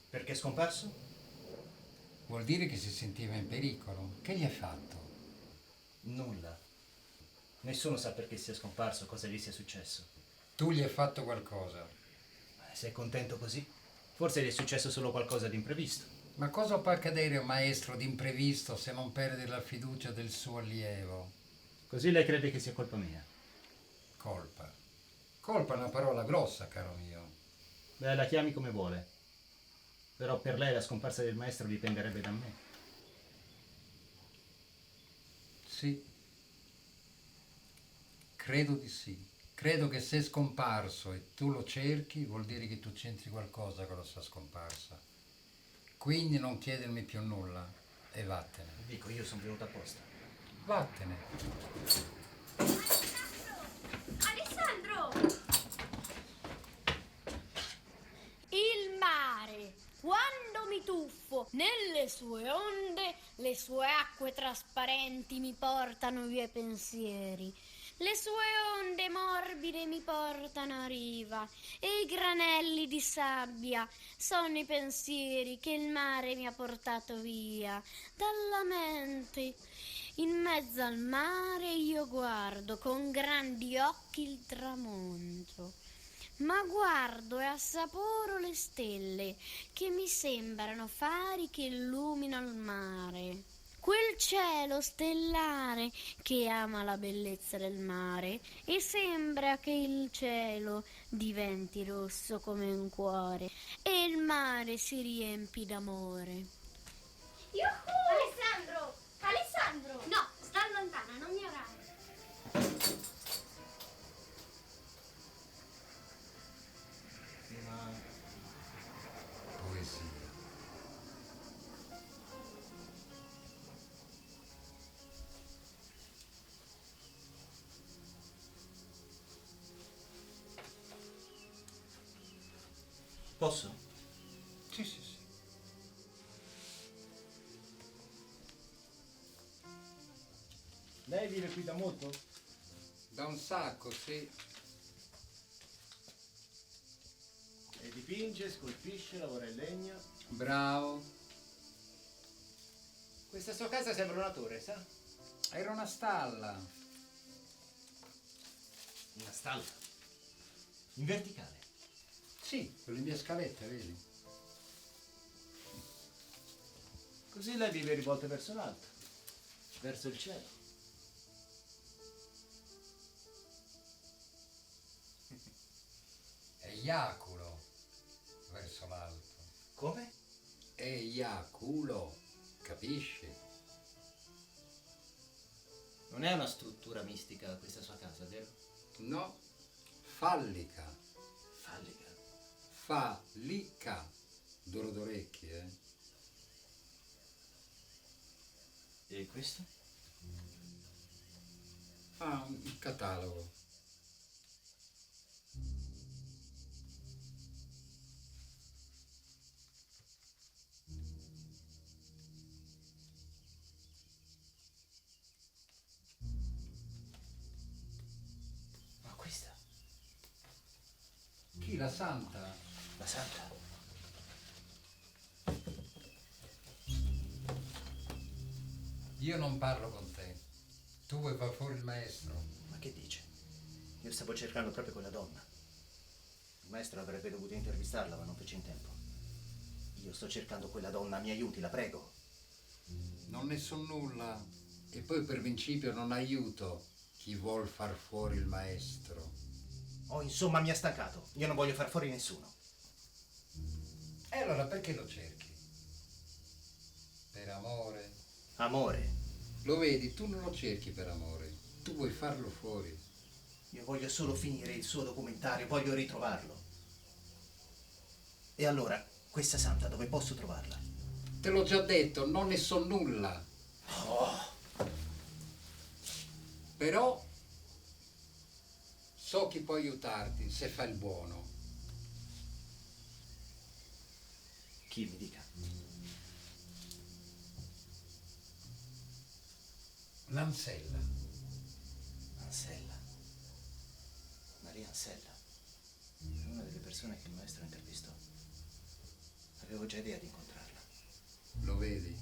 Perché è scomparso? Vuol dire che si sentiva in pericolo. Che gli ha fatto? Nulla. Nessuno sa perché sia scomparso, cosa gli sia successo. Tu gli hai fatto qualcosa. Sei contento così? Forse gli è successo solo qualcosa di imprevisto. Ma cosa può accadere a un maestro d'imprevisto se non perde la fiducia del suo allievo? Così lei crede che sia colpa mia? Colpa. Colpa è una parola grossa, caro mio. Beh, la chiami come vuole. Però per lei la scomparsa del maestro dipenderebbe da me. Sì. Credo di sì. Credo che se è scomparso e tu lo cerchi, vuol dire che tu c'entri qualcosa con la sua scomparsa. Quindi non chiedermi più nulla e vattene. Dico, io sono venuto apposta. Vattene. Alessandro! Il mare, quando mi tuffo nelle sue onde, le sue acque trasparenti mi portano via i pensieri. Le sue onde morbide mi portano a riva e i granelli di sabbia sono i pensieri che il mare mi ha portato via dalla mente. In mezzo al mare io guardo con grandi occhi il tramonto, ma guardo e assaporo le stelle che mi sembrano fari che illuminano il mare. Quel cielo stellare che ama la bellezza del mare e sembra che il cielo diventi rosso come un cuore e il mare si riempi d'amore. Alessandro! Alessandro! No, sta lontana, non mi orare. Poesia. Posso? Sì. Lei vive qui da molto? Da un sacco, sì. E dipinge, scolpisce, lavora in legno. Bravo. Questa sua casa sembra una torre, sa? Era una stalla. Una stalla? In verticale? Sì, con le mie scalette, vedi? Così lei vive rivolte verso l'alto, verso il cielo. Eiaculo verso l'alto. Come? Eiaculo, capisci? Non è una struttura mistica questa sua casa, vero? No, fallica. Fallica? Fallica. Duro d'orecchi, eh? E questo? Ah, un catalogo. la santa. La santa? Io non parlo con te. Tu vuoi far fuori il maestro. Ma che dice? Io stavo cercando proprio quella donna. Il maestro avrebbe dovuto intervistarla, ma non fece in tempo. Io sto cercando quella donna, mi aiuti, la prego. Non ne so nulla. E poi per principio non aiuto chi vuol far fuori il maestro. Oh, insomma, mi ha stancato. Io non voglio far fuori nessuno. E allora perché lo cerchi? Per amore? Amore? Lo vedi, tu non lo cerchi per amore. Tu vuoi farlo fuori. Io voglio solo finire il suo documentario, voglio ritrovarlo. E allora, questa santa, dove posso trovarla? Te l'ho già detto, non ne so nulla. Oh. Però so chi può aiutarti se fa il buono. Chi mi dica? L'Ansella. Ansella. Maria Ansella. È una delle persone che il maestro intervistò. Avevo già idea di incontrarla. Lo vedi?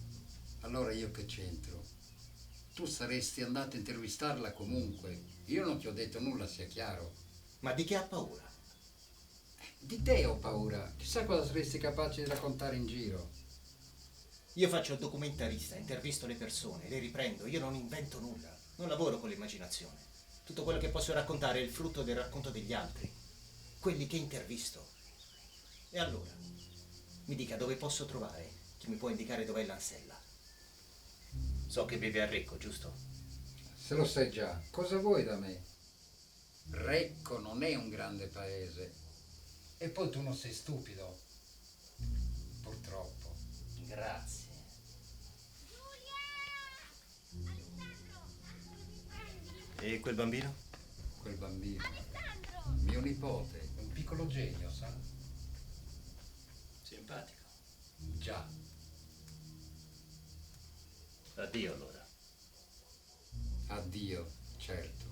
Allora io che c'entro? Tu saresti andato a intervistarla comunque. Io non ti ho detto nulla, sia chiaro. Ma di che ha paura? Di te ho paura. Chissà cosa saresti capace di raccontare in giro. Io faccio il documentarista, intervisto le persone, le riprendo, io non invento nulla. Non lavoro con l'immaginazione. Tutto quello che posso raccontare è il frutto del racconto degli altri. Quelli che intervisto. E allora? Mi dica dove posso trovare chi mi può indicare dov'è l'Ansella. So che vive a Recco, giusto? Se lo sai già, cosa vuoi da me? Recco non è un grande paese. E poi tu non sei stupido. Purtroppo. Grazie. E quel bambino? Quel bambino. Mio nipote, un piccolo genio, sa? Simpatico. Già. Addio allora. Addio, certo.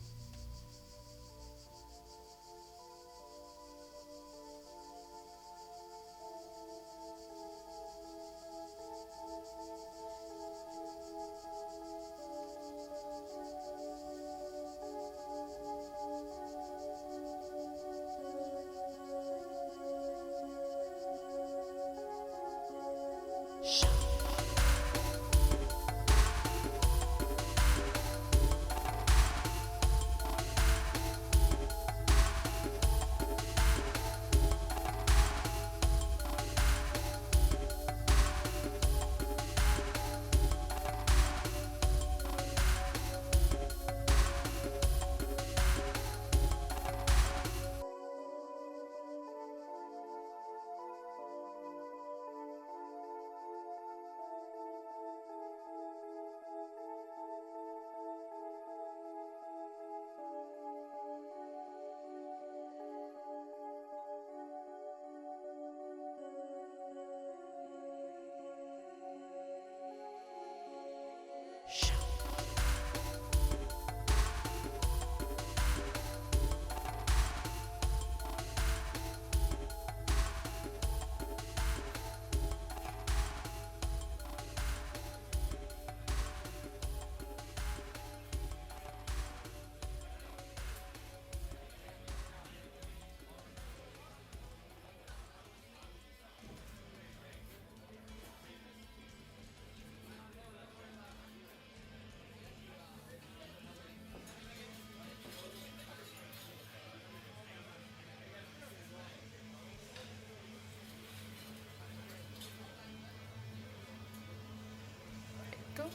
Tu?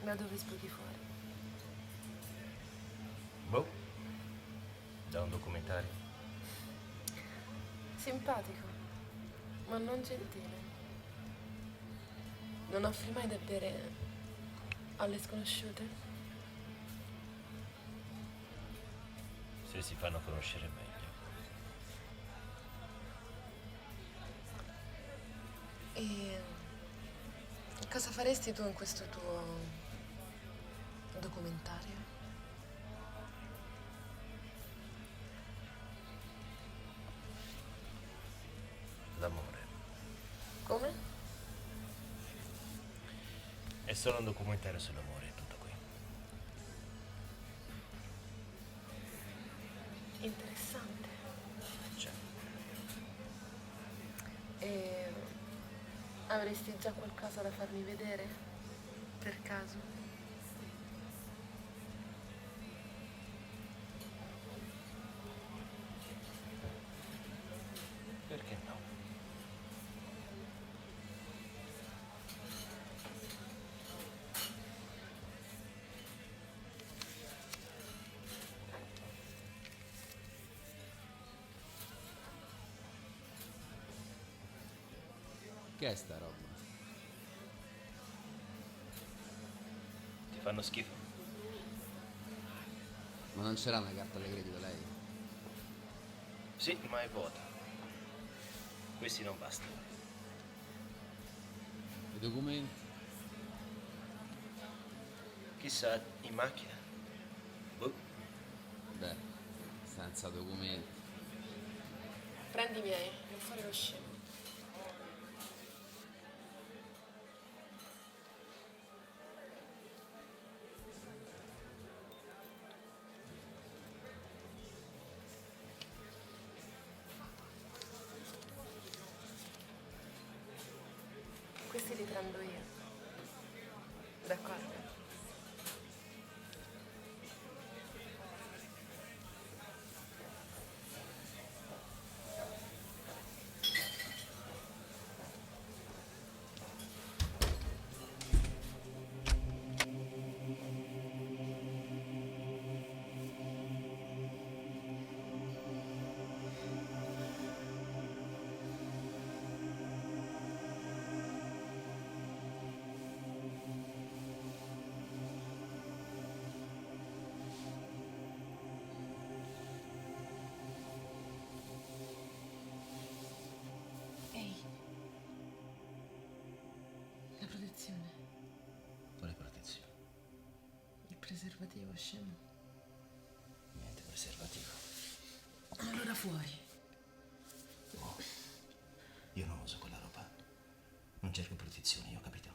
Da dove sputi fuori? Boh. Da un documentario. Simpatico, ma non gentile. Non offri mai da bere alle sconosciute? Se si fanno conoscere meglio. E cosa faresti tu in questo tuo documentario? d'amore. Come? È solo un documentario sull'amore, è tutto qui. Interessante. Cioè, E avresti già qualcosa da farmi vedere? Per caso? perché no? Che è sta roba? Ti fanno schifo? Ma non c'era una carta alle credito lei? Sì, ma è vuota. Questi non bastano. I documenti? Chissà, in macchina? Boh. Beh, senza documenti. Prendi i miei, non fare lo scemo. Questi li prendo io. D'accordo? Ehi. La protezione. Quale protezione? Il preservativo, scemo. Niente preservativo. Allora fuori. Oh, io non uso quella roba. Non cerco protezione, io ho capito.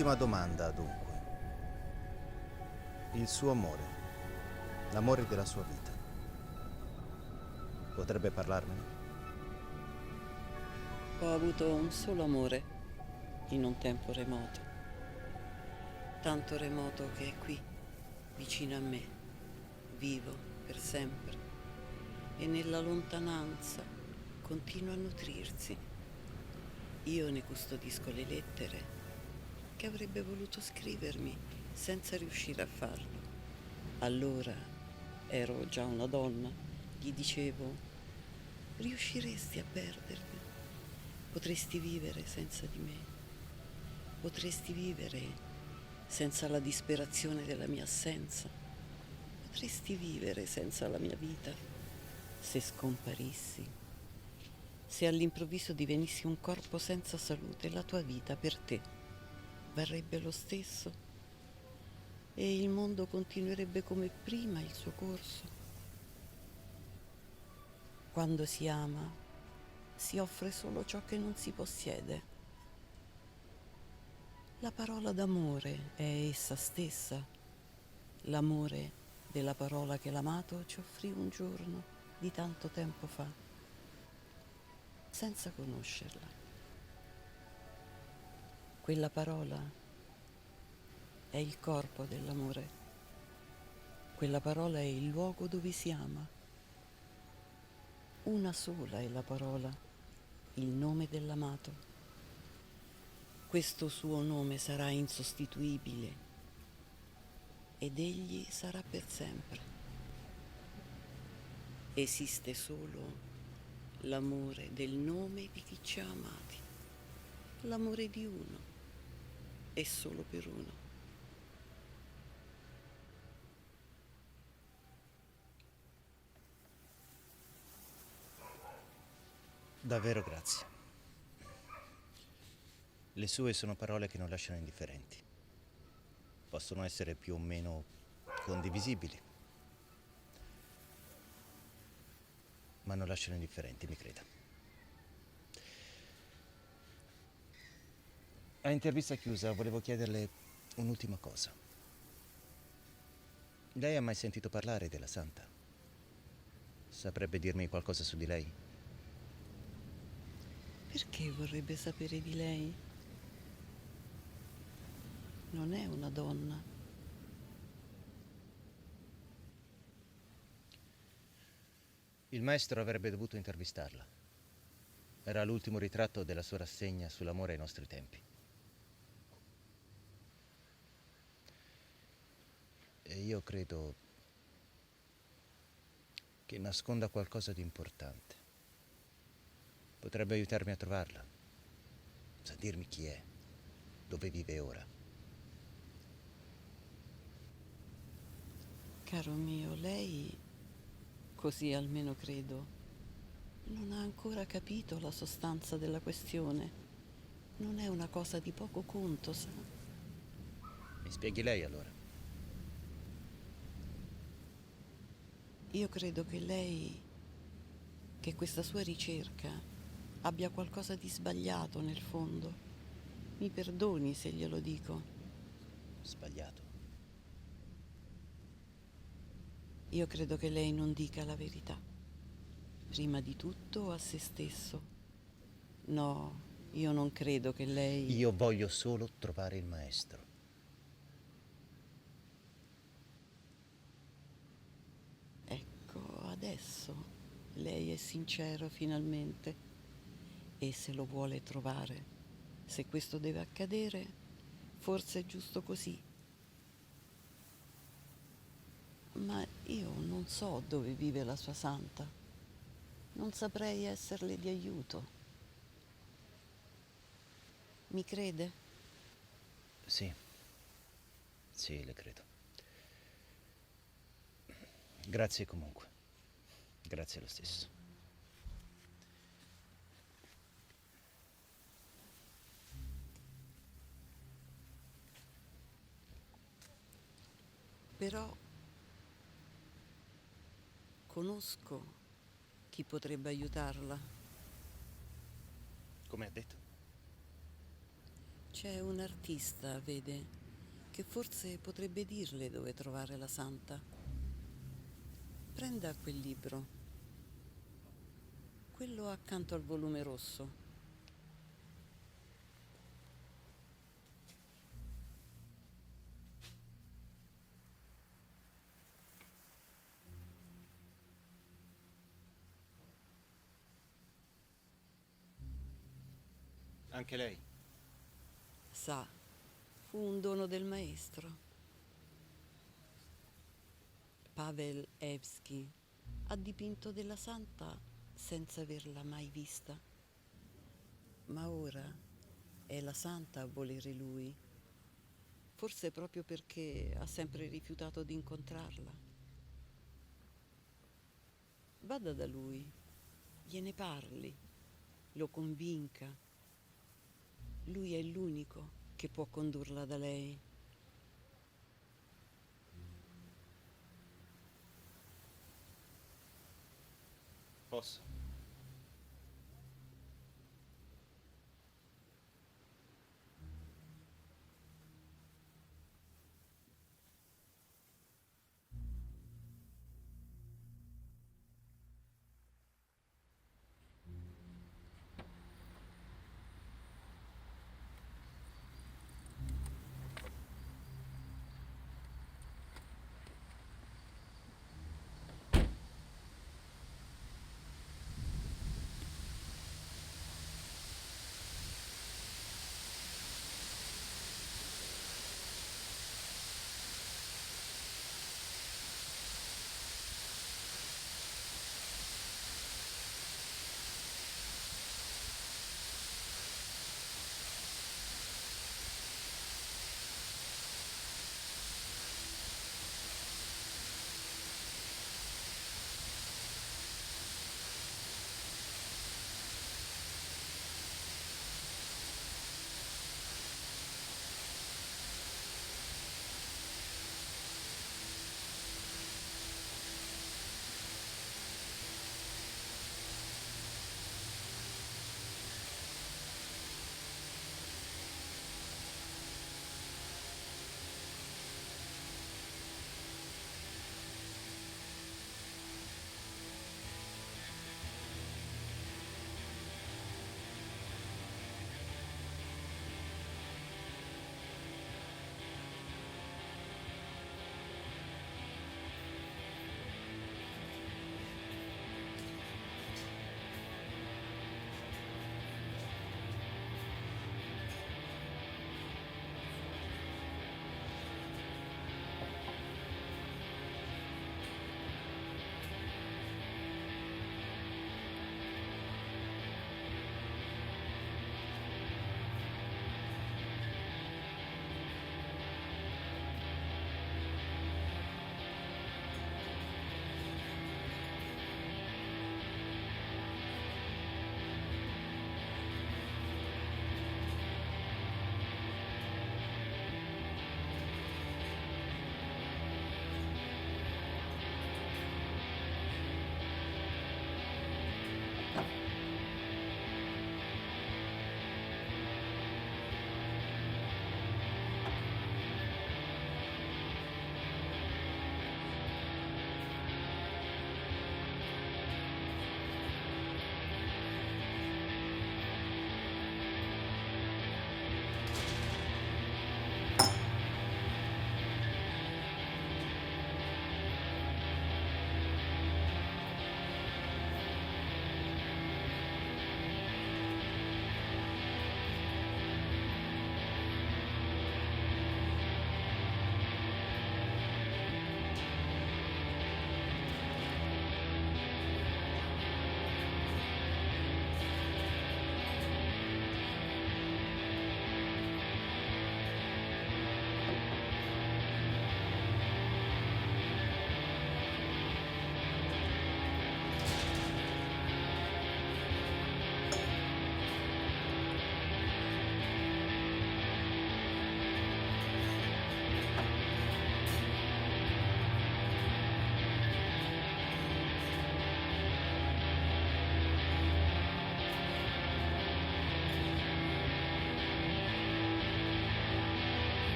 Un'ultima domanda, dunque. Il suo amore, l'amore della sua vita, potrebbe parlarmene? Ho avuto un solo amore in un tempo remoto, tanto remoto che è qui, vicino a me, vivo per sempre e nella lontananza continua a nutrirsi. Io ne custodisco le lettere che avrebbe voluto scrivermi senza riuscire a farlo. Allora ero già una donna, gli dicevo: riusciresti a perdermi? Potresti vivere senza di me? Potresti vivere senza la disperazione della mia assenza? Potresti vivere senza la mia vita? Se scomparissi, se all'improvviso divenissi un corpo senza salute, la tua vita per te varrebbe lo stesso? E il mondo continuerebbe come prima il suo corso? Quando si ama, si offre solo ciò che non si possiede. La parola d'amore è essa stessa, l'amore della parola che l'amato ci offrì un giorno di tanto tempo fa, senza conoscerla. Quella parola è il corpo dell'amore. Quella parola è il luogo dove si ama. Una sola è la parola, il nome dell'amato. Questo suo nome sarà insostituibile ed egli sarà per sempre. Esiste solo l'amore del nome di chi ci ha amati, l'amore di uno e solo per uno. Davvero grazie. Le sue sono parole che non lasciano indifferenti. Possono essere più o meno condivisibili, ma non lasciano indifferenti, mi creda. A intervista chiusa volevo chiederle un'ultima cosa. Lei ha mai sentito parlare della Santa? Saprebbe dirmi qualcosa su di lei? Perché vorrebbe sapere di lei? Non è una donna. Il maestro avrebbe dovuto intervistarla. Era l'ultimo ritratto della sua rassegna sull'amore ai nostri tempi. E io credo che nasconda qualcosa di importante. Potrebbe aiutarmi a trovarla. Sa dirmi chi è, dove vive ora. Caro mio, lei, così almeno credo, non ha ancora capito la sostanza della questione. Non è una cosa di poco conto, sa? Mi spieghi lei allora? Io credo che questa sua ricerca abbia qualcosa di sbagliato nel fondo. Mi perdoni se glielo dico. Sbagliato? Io credo che lei non dica la verità. Prima di tutto a se stesso. No, io non credo che lei... Io voglio solo trovare il maestro. Ecco, adesso lei è sincero finalmente. E se lo vuole trovare, se questo deve accadere, forse è giusto così. Ma io non so dove vive la sua santa. Non saprei esserle di aiuto. Mi crede? Sì. Sì, le credo. Grazie comunque. Grazie lo stesso. Però conosco chi potrebbe aiutarla. Come ha detto? C'è un artista, vede, che forse potrebbe dirle dove trovare la santa. Prenda quel libro, quello accanto al volume rosso. Anche lei? Sa, fu un dono del maestro. Pavel Evsky ha dipinto della santa senza averla mai vista. Ma ora è la santa a volere lui, forse proprio perché ha sempre rifiutato di incontrarla. Vada da lui, gliene parli, lo convinca. Lui è l'unico che può condurla da lei. Posso?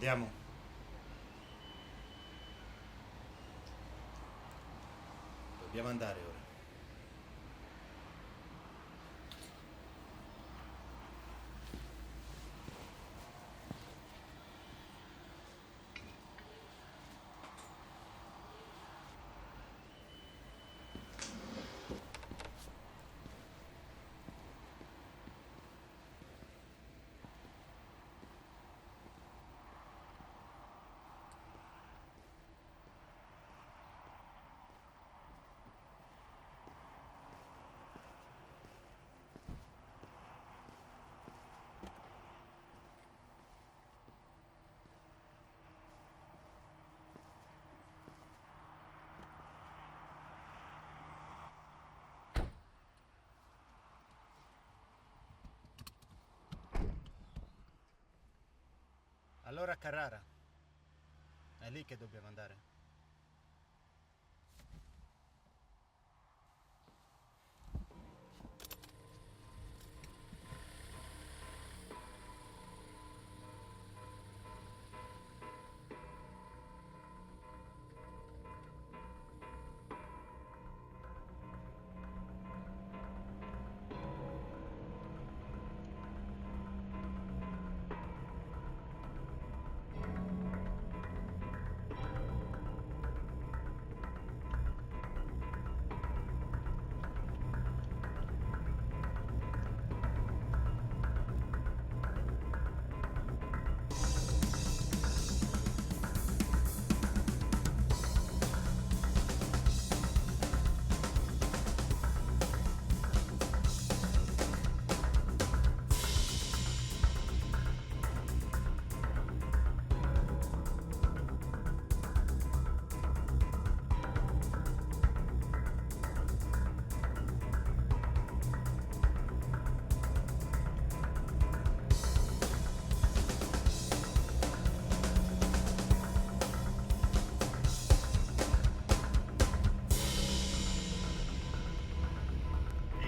Andiamo. Dobbiamo andare ora. Allora Carrara, è lì che dobbiamo andare.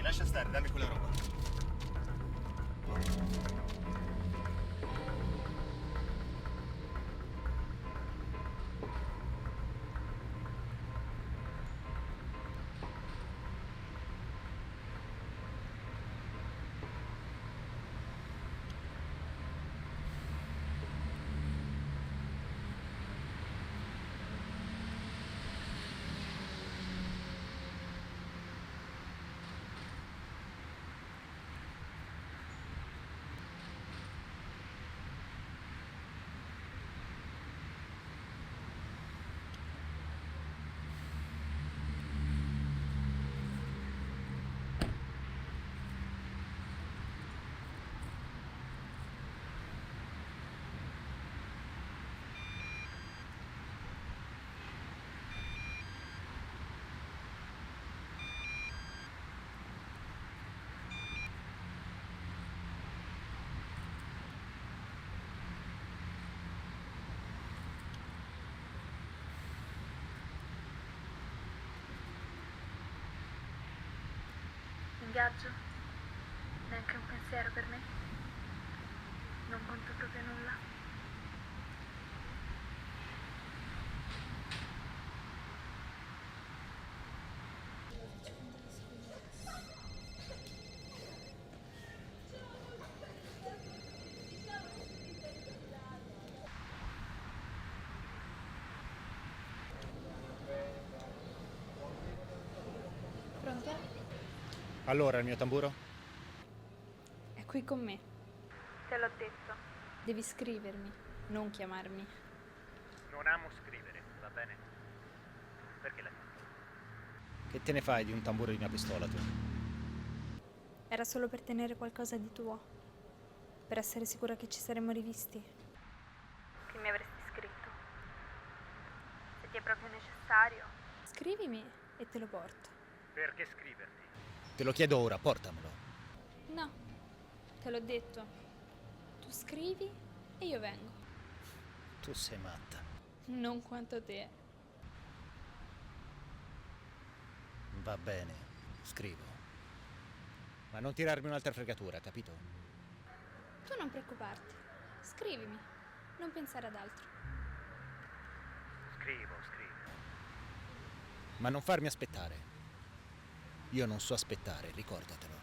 Lascia stare, dammi quella roba. In viaggio? Neanche un pensiero per me? Non conto proprio nulla? Pronto? Allora, il mio tamburo? È qui con me. Te l'ho detto. Devi scrivermi, non chiamarmi. Non amo scrivere, va bene? Perché l'hai fatto? Che te ne fai di un tamburo di una pistola tu? Era solo per tenere qualcosa di tuo. Per essere sicura che ci saremmo rivisti. Che mi avresti scritto. Se ti è proprio necessario. Scrivimi e te lo porto. Perché scriverti? Te lo chiedo ora, portamelo. No, te l'ho detto. Tu scrivi e io vengo. Tu sei matta. Non quanto te. Va bene, scrivo. Ma non tirarmi un'altra fregatura, capito? Tu non preoccuparti. Scrivimi. Non pensare ad altro. Scrivo. Ma non farmi aspettare. Io non so aspettare, ricordatelo.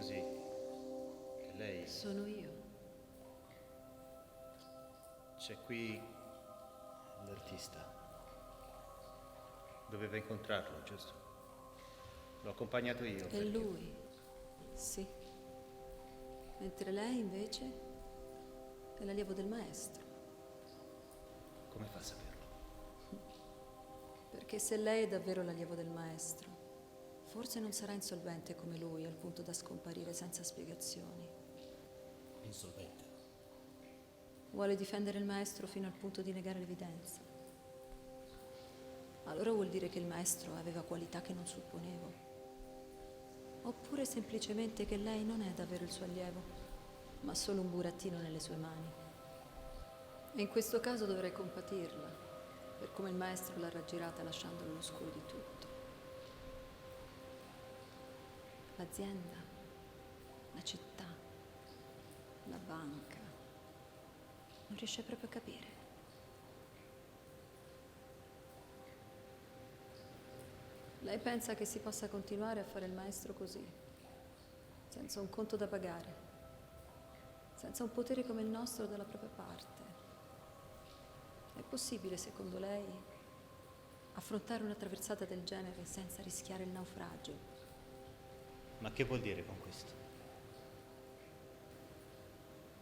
Scusi, è lei? Sono io. C'è qui l'artista. Doveva incontrarlo, giusto? L'ho accompagnato io. E lui? Sì. Mentre lei invece è l'allievo del maestro. Come fa a saperlo? Perché se lei è davvero l'allievo del maestro, forse non sarà insolvente come lui, al punto da scomparire senza spiegazioni. Insolvente? Vuole difendere il maestro fino al punto di negare l'evidenza. Allora vuol dire che il maestro aveva qualità che non supponevo. Oppure semplicemente che lei non è davvero il suo allievo, ma solo un burattino nelle sue mani. E in questo caso dovrei compatirla, per come il maestro l'ha raggirata lasciandolo all'oscuro di tutto. L'azienda, la città, la banca. Non riesce proprio a capire. Lei pensa che si possa continuare a fare il maestro così, senza un conto da pagare, senza un potere come il nostro dalla propria parte. È possibile, secondo lei, affrontare una traversata del genere senza rischiare il naufragio? Ma che vuol dire con questo?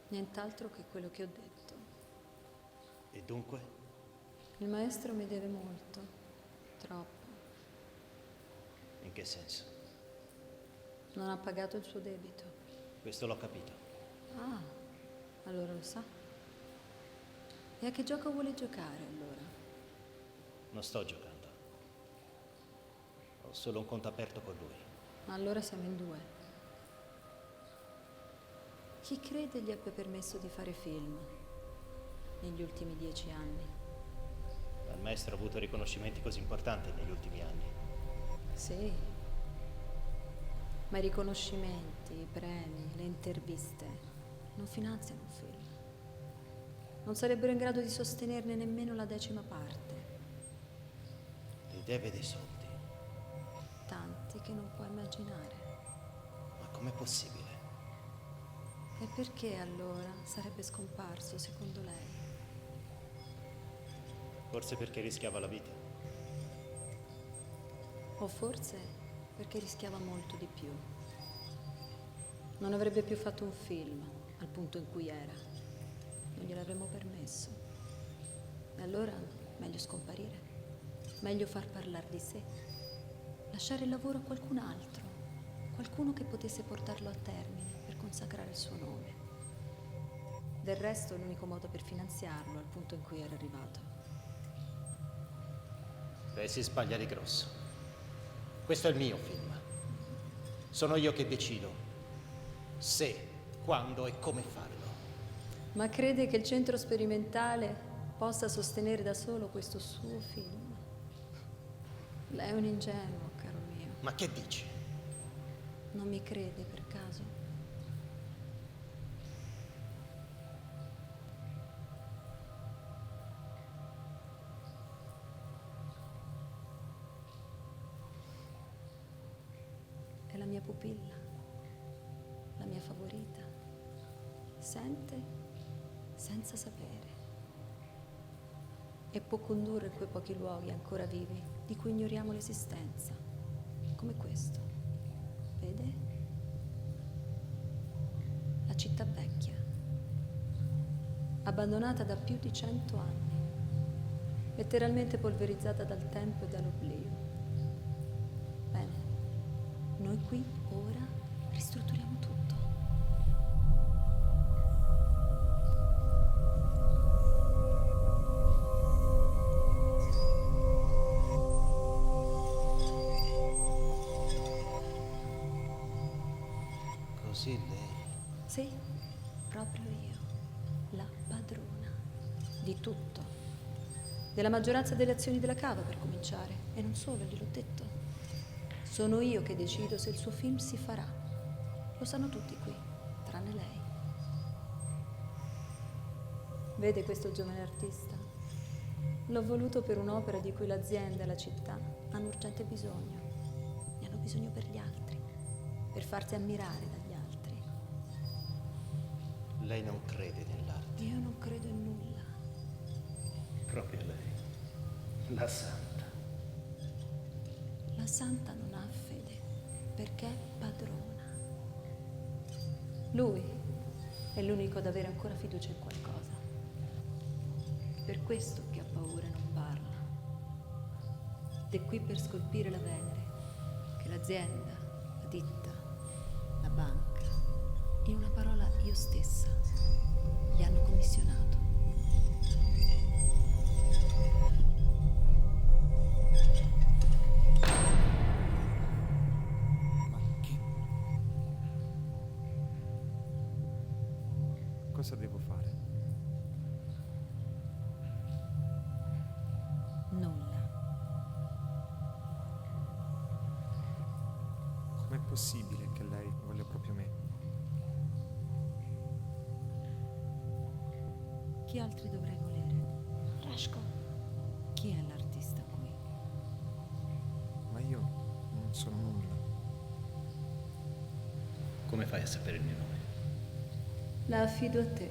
Nient'altro che quello che ho detto. E dunque? Il maestro mi deve molto, troppo. In che senso? Non ha pagato il suo debito. Questo l'ho capito. Ah, allora lo sa. E a che gioco vuole giocare allora? Non sto giocando. Ho solo un conto aperto con lui. Allora siamo in due. Chi crede gli abbia permesso di fare film negli ultimi 10 anni? Il maestro ha avuto riconoscimenti così importanti negli ultimi anni. Sì, ma i riconoscimenti, i premi, le interviste non finanziano un film. Non sarebbero in grado di sostenerne nemmeno la 10ª parte. Gli deve dei soldi. Tanti che non può immaginare. Ma com'è possibile? E perché allora sarebbe scomparso, secondo lei? Forse perché rischiava la vita. O forse perché rischiava molto di più. Non avrebbe più fatto un film al punto in cui era. Non gliel'avremmo permesso. E allora meglio scomparire. Meglio far parlare di sé. Lasciare il lavoro a qualcun altro. Qualcuno che potesse portarlo a termine per consacrare il suo nome. Del resto è l'unico modo per finanziarlo al punto in cui era arrivato. Beh, si sbaglia di grosso. Questo è il mio film. Sono io che decido se, quando e come farlo. Ma crede che il centro sperimentale possa sostenere da solo questo suo film? Lei è un ingenuo, caro mio. Ma che dici? Non mi crede per caso? È la mia pupilla, la mia favorita. Sente senza sapere. E può condurre in quei pochi luoghi ancora vivi di cui ignoriamo l'esistenza, come questo. Vede? La città vecchia, abbandonata da più di 100 anni, letteralmente polverizzata dal tempo e dall'oblio. Bene, noi qui ora ristrutturiamo tutto. Così lei? Sì, proprio io, la padrona di tutto. Della maggioranza delle azioni della cava, per cominciare. E non solo, gliel'ho detto. Sono io che decido se il suo film si farà. Lo sanno tutti qui, tranne lei. Vede questo giovane artista? L'ho voluto per un'opera di cui l'azienda e la città hanno urgente bisogno. Ne hanno bisogno per gli altri, per farsi ammirare dagli altri. Lei non crede nell'arte. Io non credo in nulla. Proprio lei. La santa. La santa non ha fede perché è padrona. Lui è l'unico ad avere ancora fiducia in qualcosa. Per questo che ha paura e non parla. Ed è qui per scolpire la Venere, che l'azienda, la ditta, la banca, in una parola io stessa, gli hanno commissionato. Cosa devo fare? Nulla. Com'è possibile che lei voglia proprio me? Chi altri dovrei volere? Rashko, Chi è l'artista qui? Ma io non sono nulla. Come fai a sapere il mio nome? La affido a te.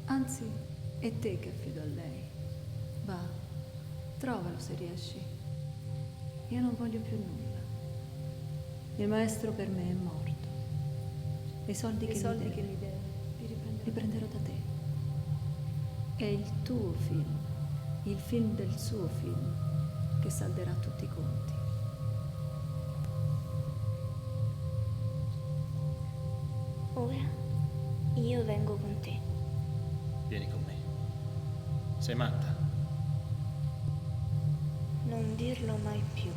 Anzi, è te che affido a lei. Va, trovalo se riesci. Io non voglio più nulla. Il maestro per me è morto. E i soldi che mi deve li prenderò da te. È il tuo film, il film del suo film, che salderà tutti i conti. ora io vengo con te. Vieni con me. Sei matta? Non dirlo mai più.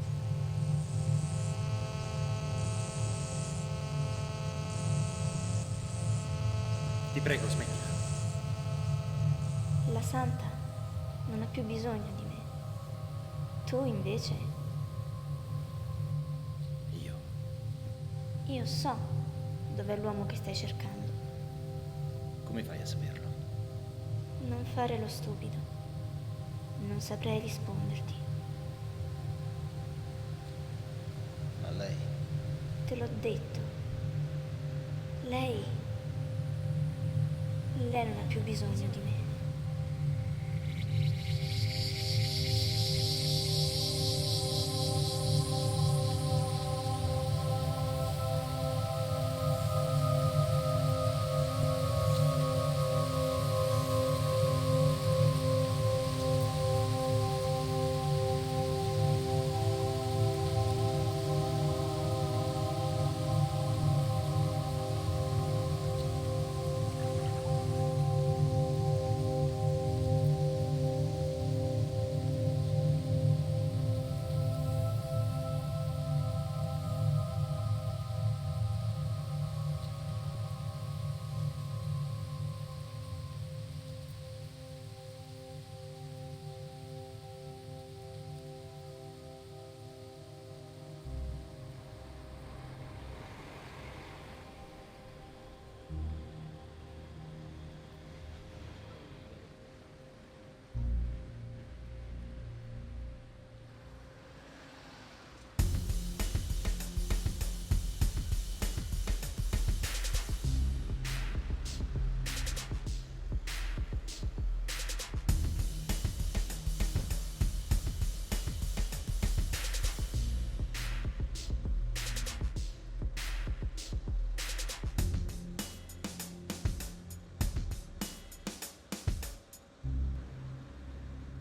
Ti prego, smettila. La santa non ha più bisogno di me. Tu invece? Io so dov'è l'uomo che stai cercando. Come fai a saperlo? Non fare lo stupido. Non saprei risponderti. Ma lei? Te l'ho detto. Lei non ha più bisogno di me.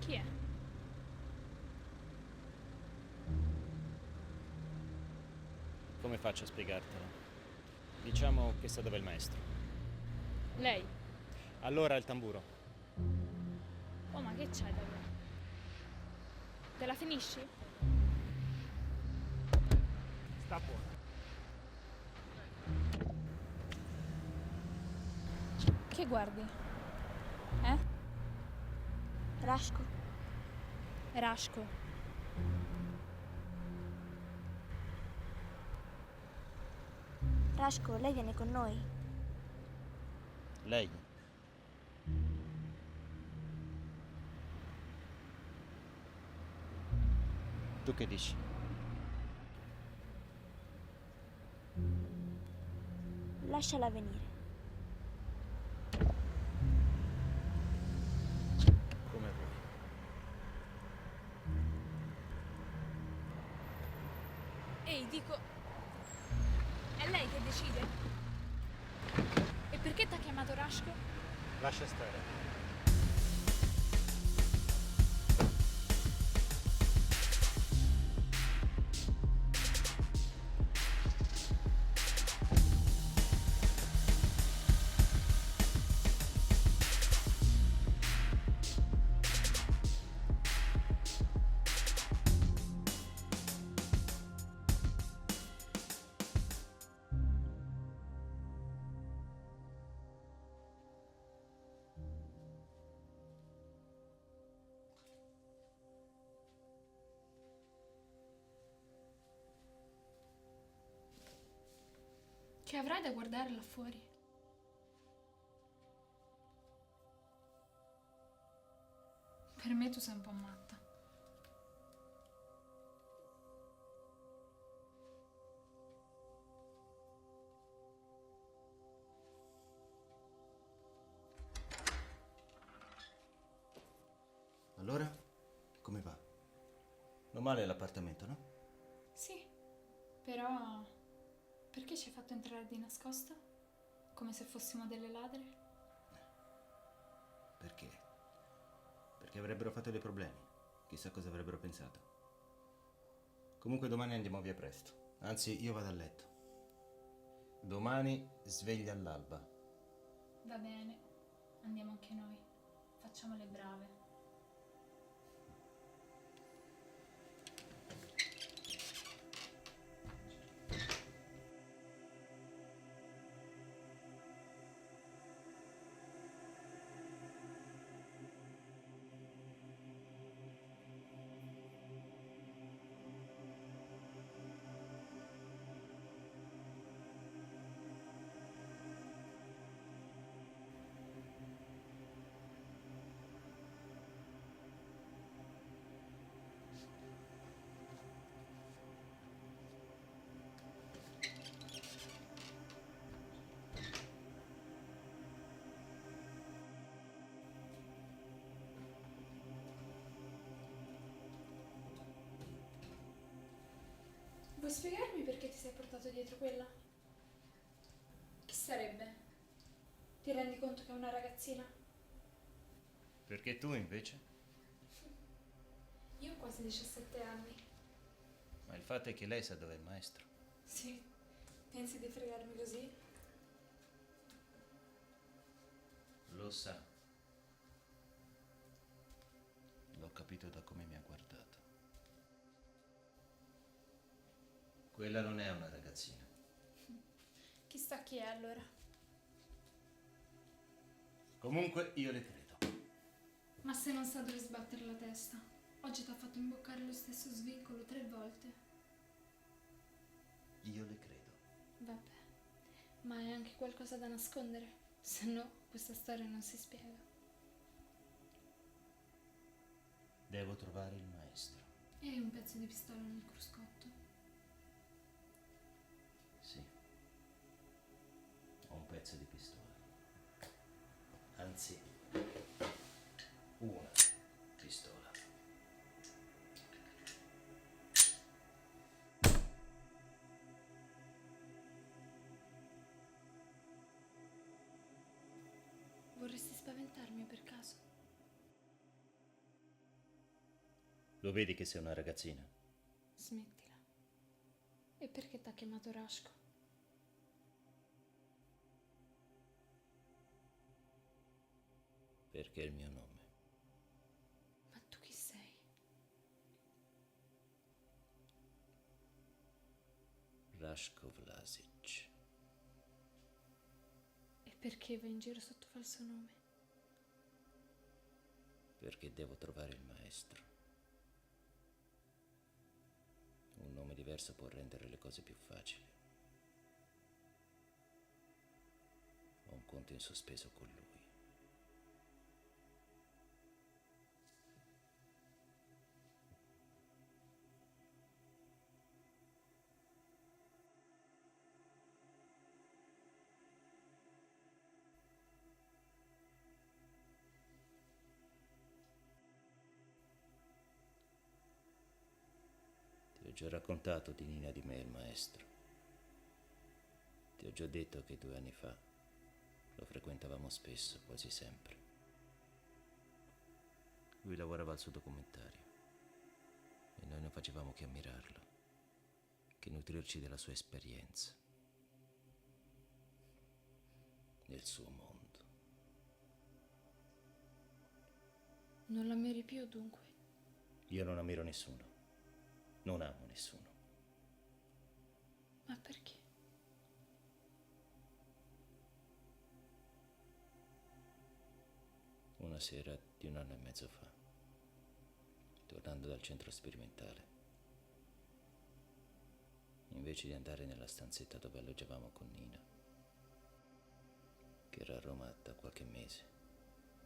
Chi è? Come faccio a spiegartelo? Diciamo che sa dove è il maestro. Lei? Allora il tamburo. Oh, ma che c'hai davvero? Te la finisci? Sta buono. Che guardi? Eh? Rashko? Rashko. Rashko, lei viene con noi? Lei? Tu che dici? Lasciala venire. lei che decide? E perché t'ha chiamato Rashko? Lascia stare. Che avrai da guardare là fuori? Per me tu sei un po' matta. Allora? Come va? Non male l'appartamento, no? Sì, però perché ci hai fatto entrare di nascosto? Come se fossimo delle ladre? Perché? Perché avrebbero fatto dei problemi. Chissà cosa avrebbero pensato. Comunque domani andiamo via presto. Anzi, io vado a letto. Domani sveglia all'alba. Va bene, andiamo anche noi. Facciamo le brave. Vuoi spiegarmi perché ti sei portato dietro quella? Chi sarebbe? Ti rendi conto che è una ragazzina? Perché tu invece? Io ho quasi 17 anni. Ma il fatto è che lei sa dov'è il maestro. Sì, pensi di fregarmi così? Lo sa. L'ho capito da come mi ha guardato. Quella non è una ragazzina. Chissà chi è allora. Comunque io le credo. Ma se non sa dove sbattere la testa. Oggi ti ha fatto imboccare lo stesso svincolo 3 volte. Io le credo. Vabbè, ma hai anche qualcosa da nascondere? Se no, questa storia non si spiega. Devo trovare il maestro. E hai un pezzo di pistola nel cruscotto? Sì. Ho un pezzo di pistola. Anzi, una pistola. Vorresti spaventarmi per caso? Lo vedi che sei una ragazzina? Smettila. E perché t'ha chiamato Rashko? Perché è il mio nome. Ma tu chi sei? Rashko Vlasic. E perché vai in giro sotto falso nome? Perché devo trovare il maestro. Un nome diverso può rendere le cose più facili. Ho un conto in sospeso con lui. Ti ho già raccontato di Nina di me, il maestro. già detto che 2 anni fa lo frequentavamo spesso, quasi sempre. Lui lavorava al suo documentario e noi non facevamo che ammirarlo, che nutrirci della sua esperienza, del suo mondo. Non la ammiri più dunque? Io non ammiro nessuno, non amo nessuno. Ma perché? Una sera di 1 anno e mezzo fa, tornando dal centro sperimentale, invece di andare nella stanzetta dove alloggiavamo con Nina, che era a Roma da qualche mese,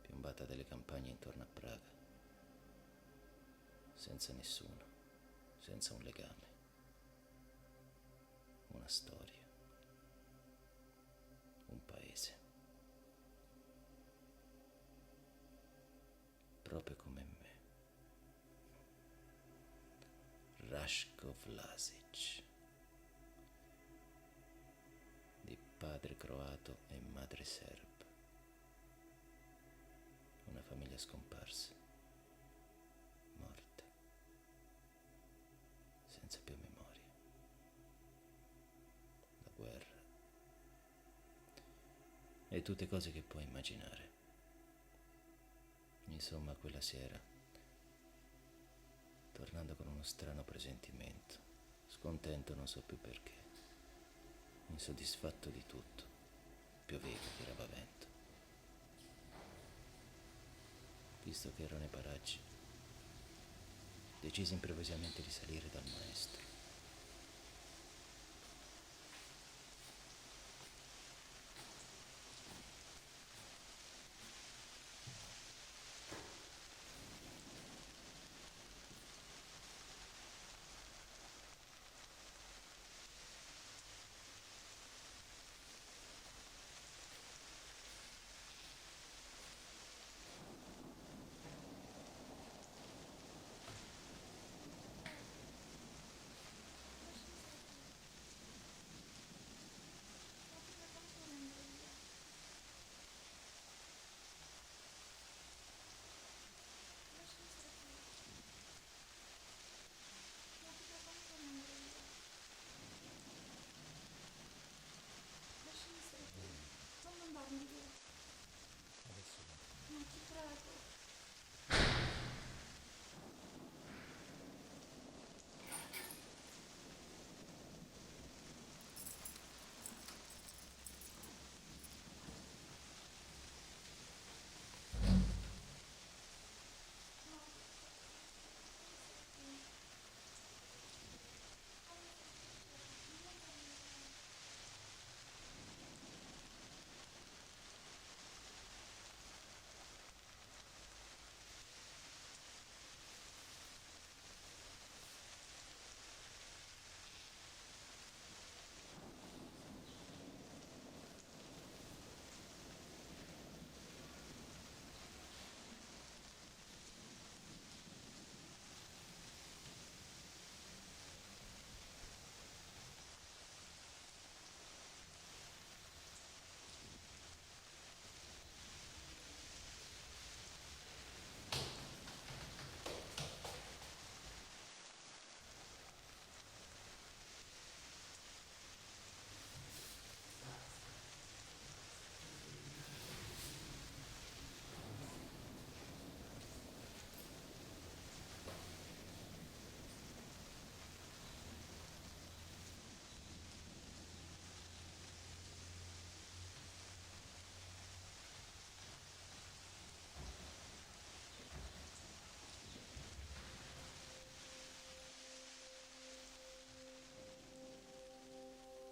piombata dalle campagne intorno a Praga, senza nessuno, senza un legame, una storia, un paese. Proprio come me. Rashko Vlasic, di padre croato e madre serba. Una famiglia scomparsa, morta, senza più memoria. La guerra e tutte cose che puoi immaginare. Insomma, quella sera, tornando con uno strano presentimento, scontento non so più perché, insoddisfatto di tutto, pioveva, tirava vento. Visto che ero nei paraggi, decisi improvvisamente di salire dal maestro.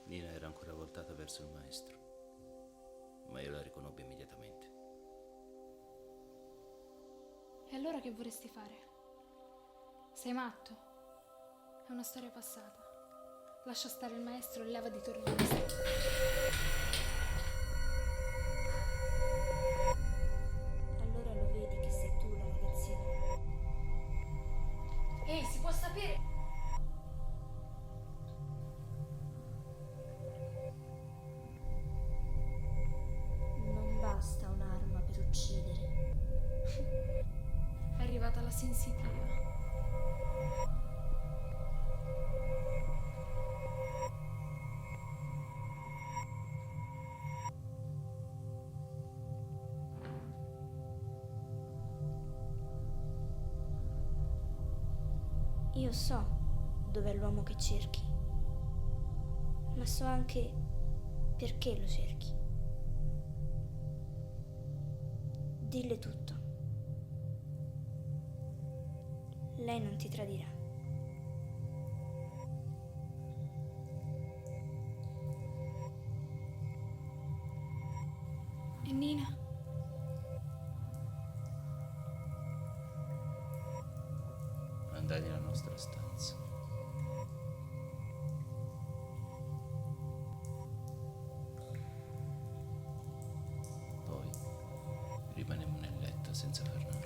Nina era ancora voltata verso il maestro, ma io la riconobbi immediatamente. E allora che vorresti fare? Sei matto? È una storia passata. Lascia stare il maestro e leva di torno a me. Allora lo vedi che sei tu la ragazzina. Ehi, si può sapere? sensitiva. Io so dov'è l'uomo che cerchi, ma so anche perché lo cerchi. Dille tutto. Lei non ti tradirà. E Nina? Andai nella nostra stanza. Poi rimanemmo nel letto senza far nulla.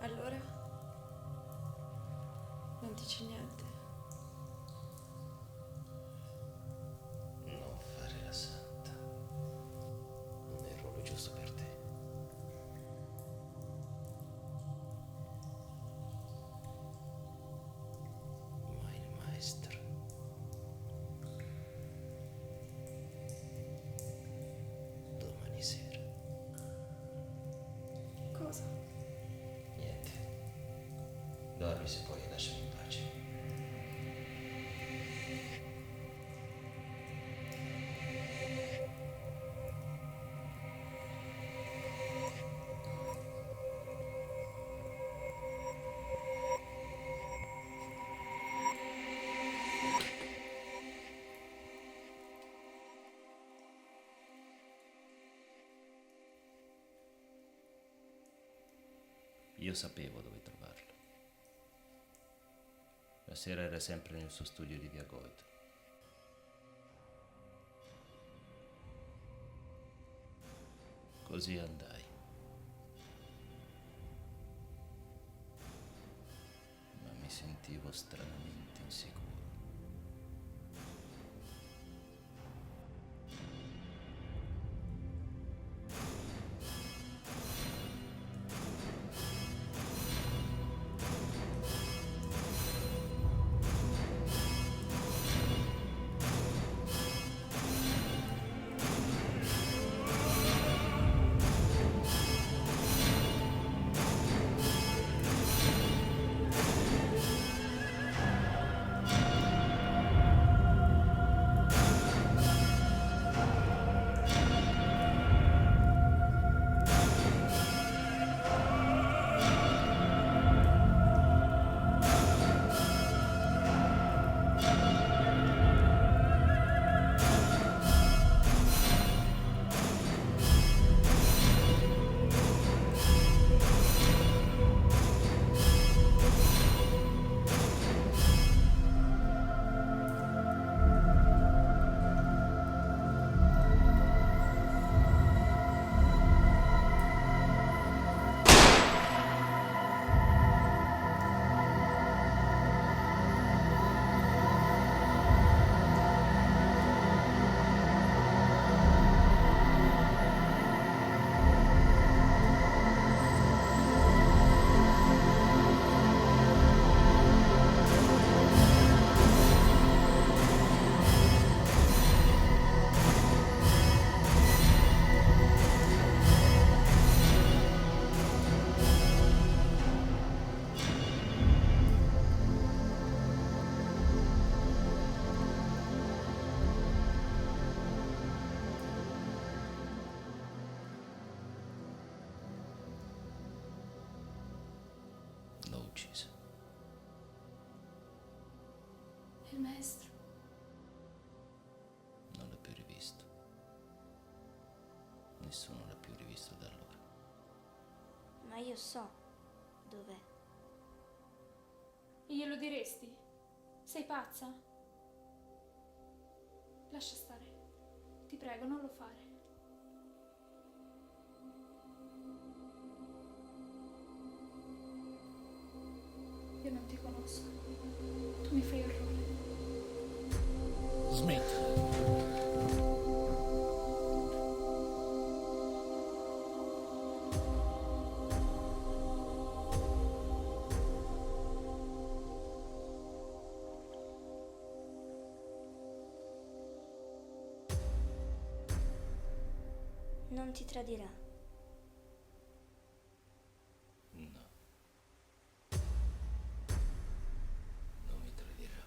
Allora? Non dici niente? Non fare la santa. Non è il ruolo giusto per te. Ma il maestro. Domani sera. Cosa? Niente. Dormi se puoi e lasciami in pace. Io sapevo dove trovarlo. La sera era sempre nel suo studio di via Goethe. Così andai. Ma mi sentivo stranamente insicuro. L'ho ucciso. Il maestro? Non l'ho più rivisto. Nessuno l'ha più rivisto da allora. Ma io so dov'è. Glielo diresti? Sei pazza? Lascia stare. Ti prego, non lo fare. Io non ti conosco. Smettila. Non ti tradirà. No. Non mi tradirà.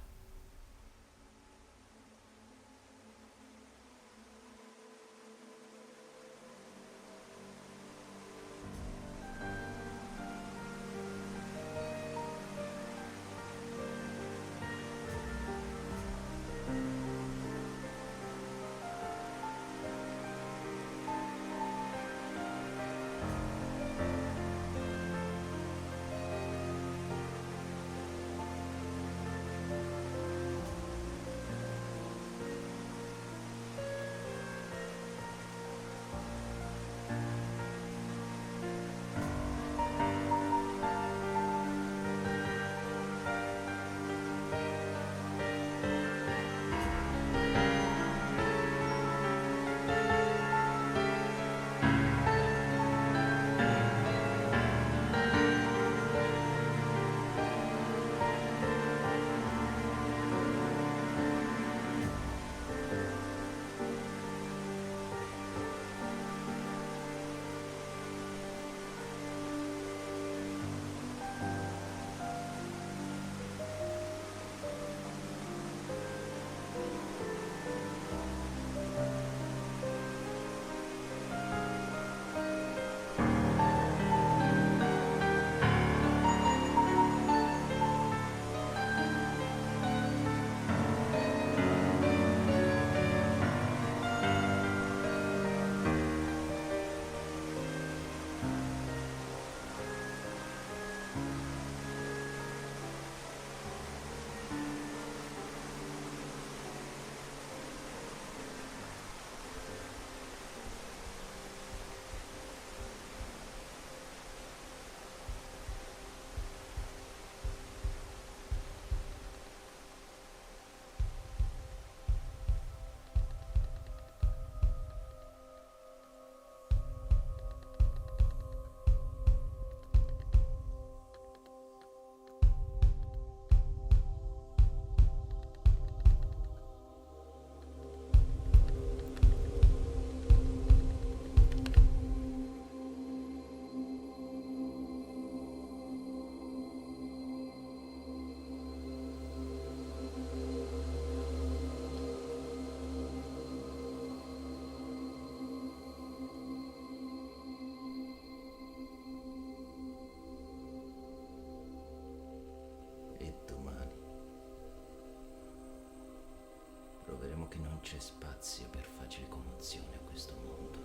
Proveremo che non c'è spazio per facili commozioni a questo mondo.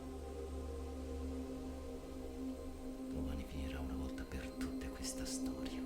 Domani finirà una volta per tutte questa storia.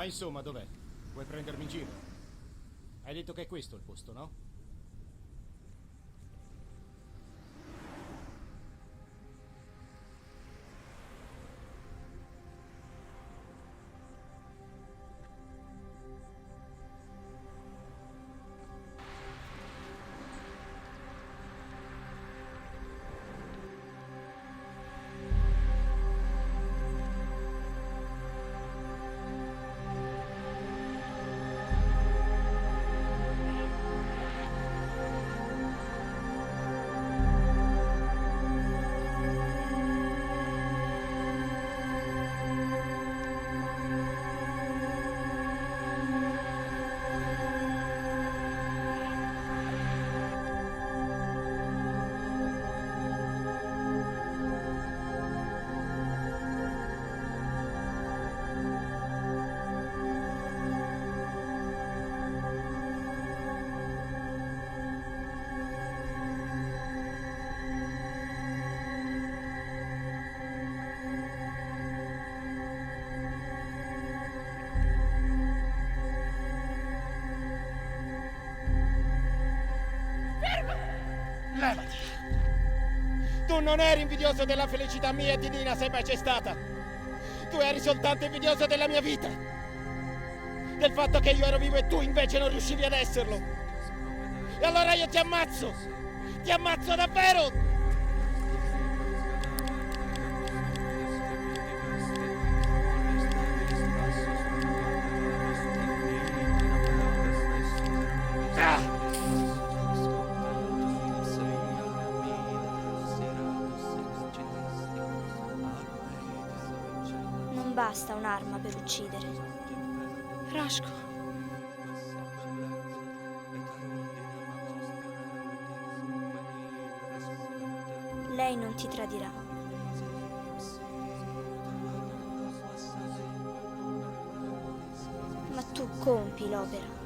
Ma insomma, dov'è? Vuoi prendermi in giro? Hai detto che è questo il posto, no? Levati! Tu non eri invidioso della felicità mia e di Nina, se mai c'è stata. Tu eri soltanto invidioso della mia vita. Del fatto che io ero vivo e tu invece non riuscivi ad esserlo. E allora io ti ammazzo! Ti ammazzo davvero! Non basta un'arma per uccidere. Rashko. Lei non ti tradirà. Ma tu compi l'opera.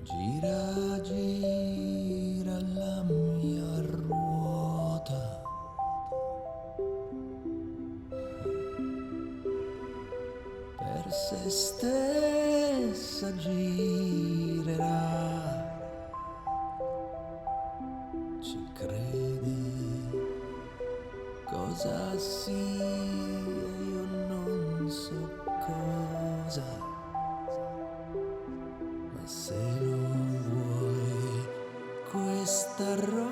Gira, gira la mia ruota. Per se stessa girerà. Ci credi? Cosa sia, io non so cosa. Ma se non vuoi questa roba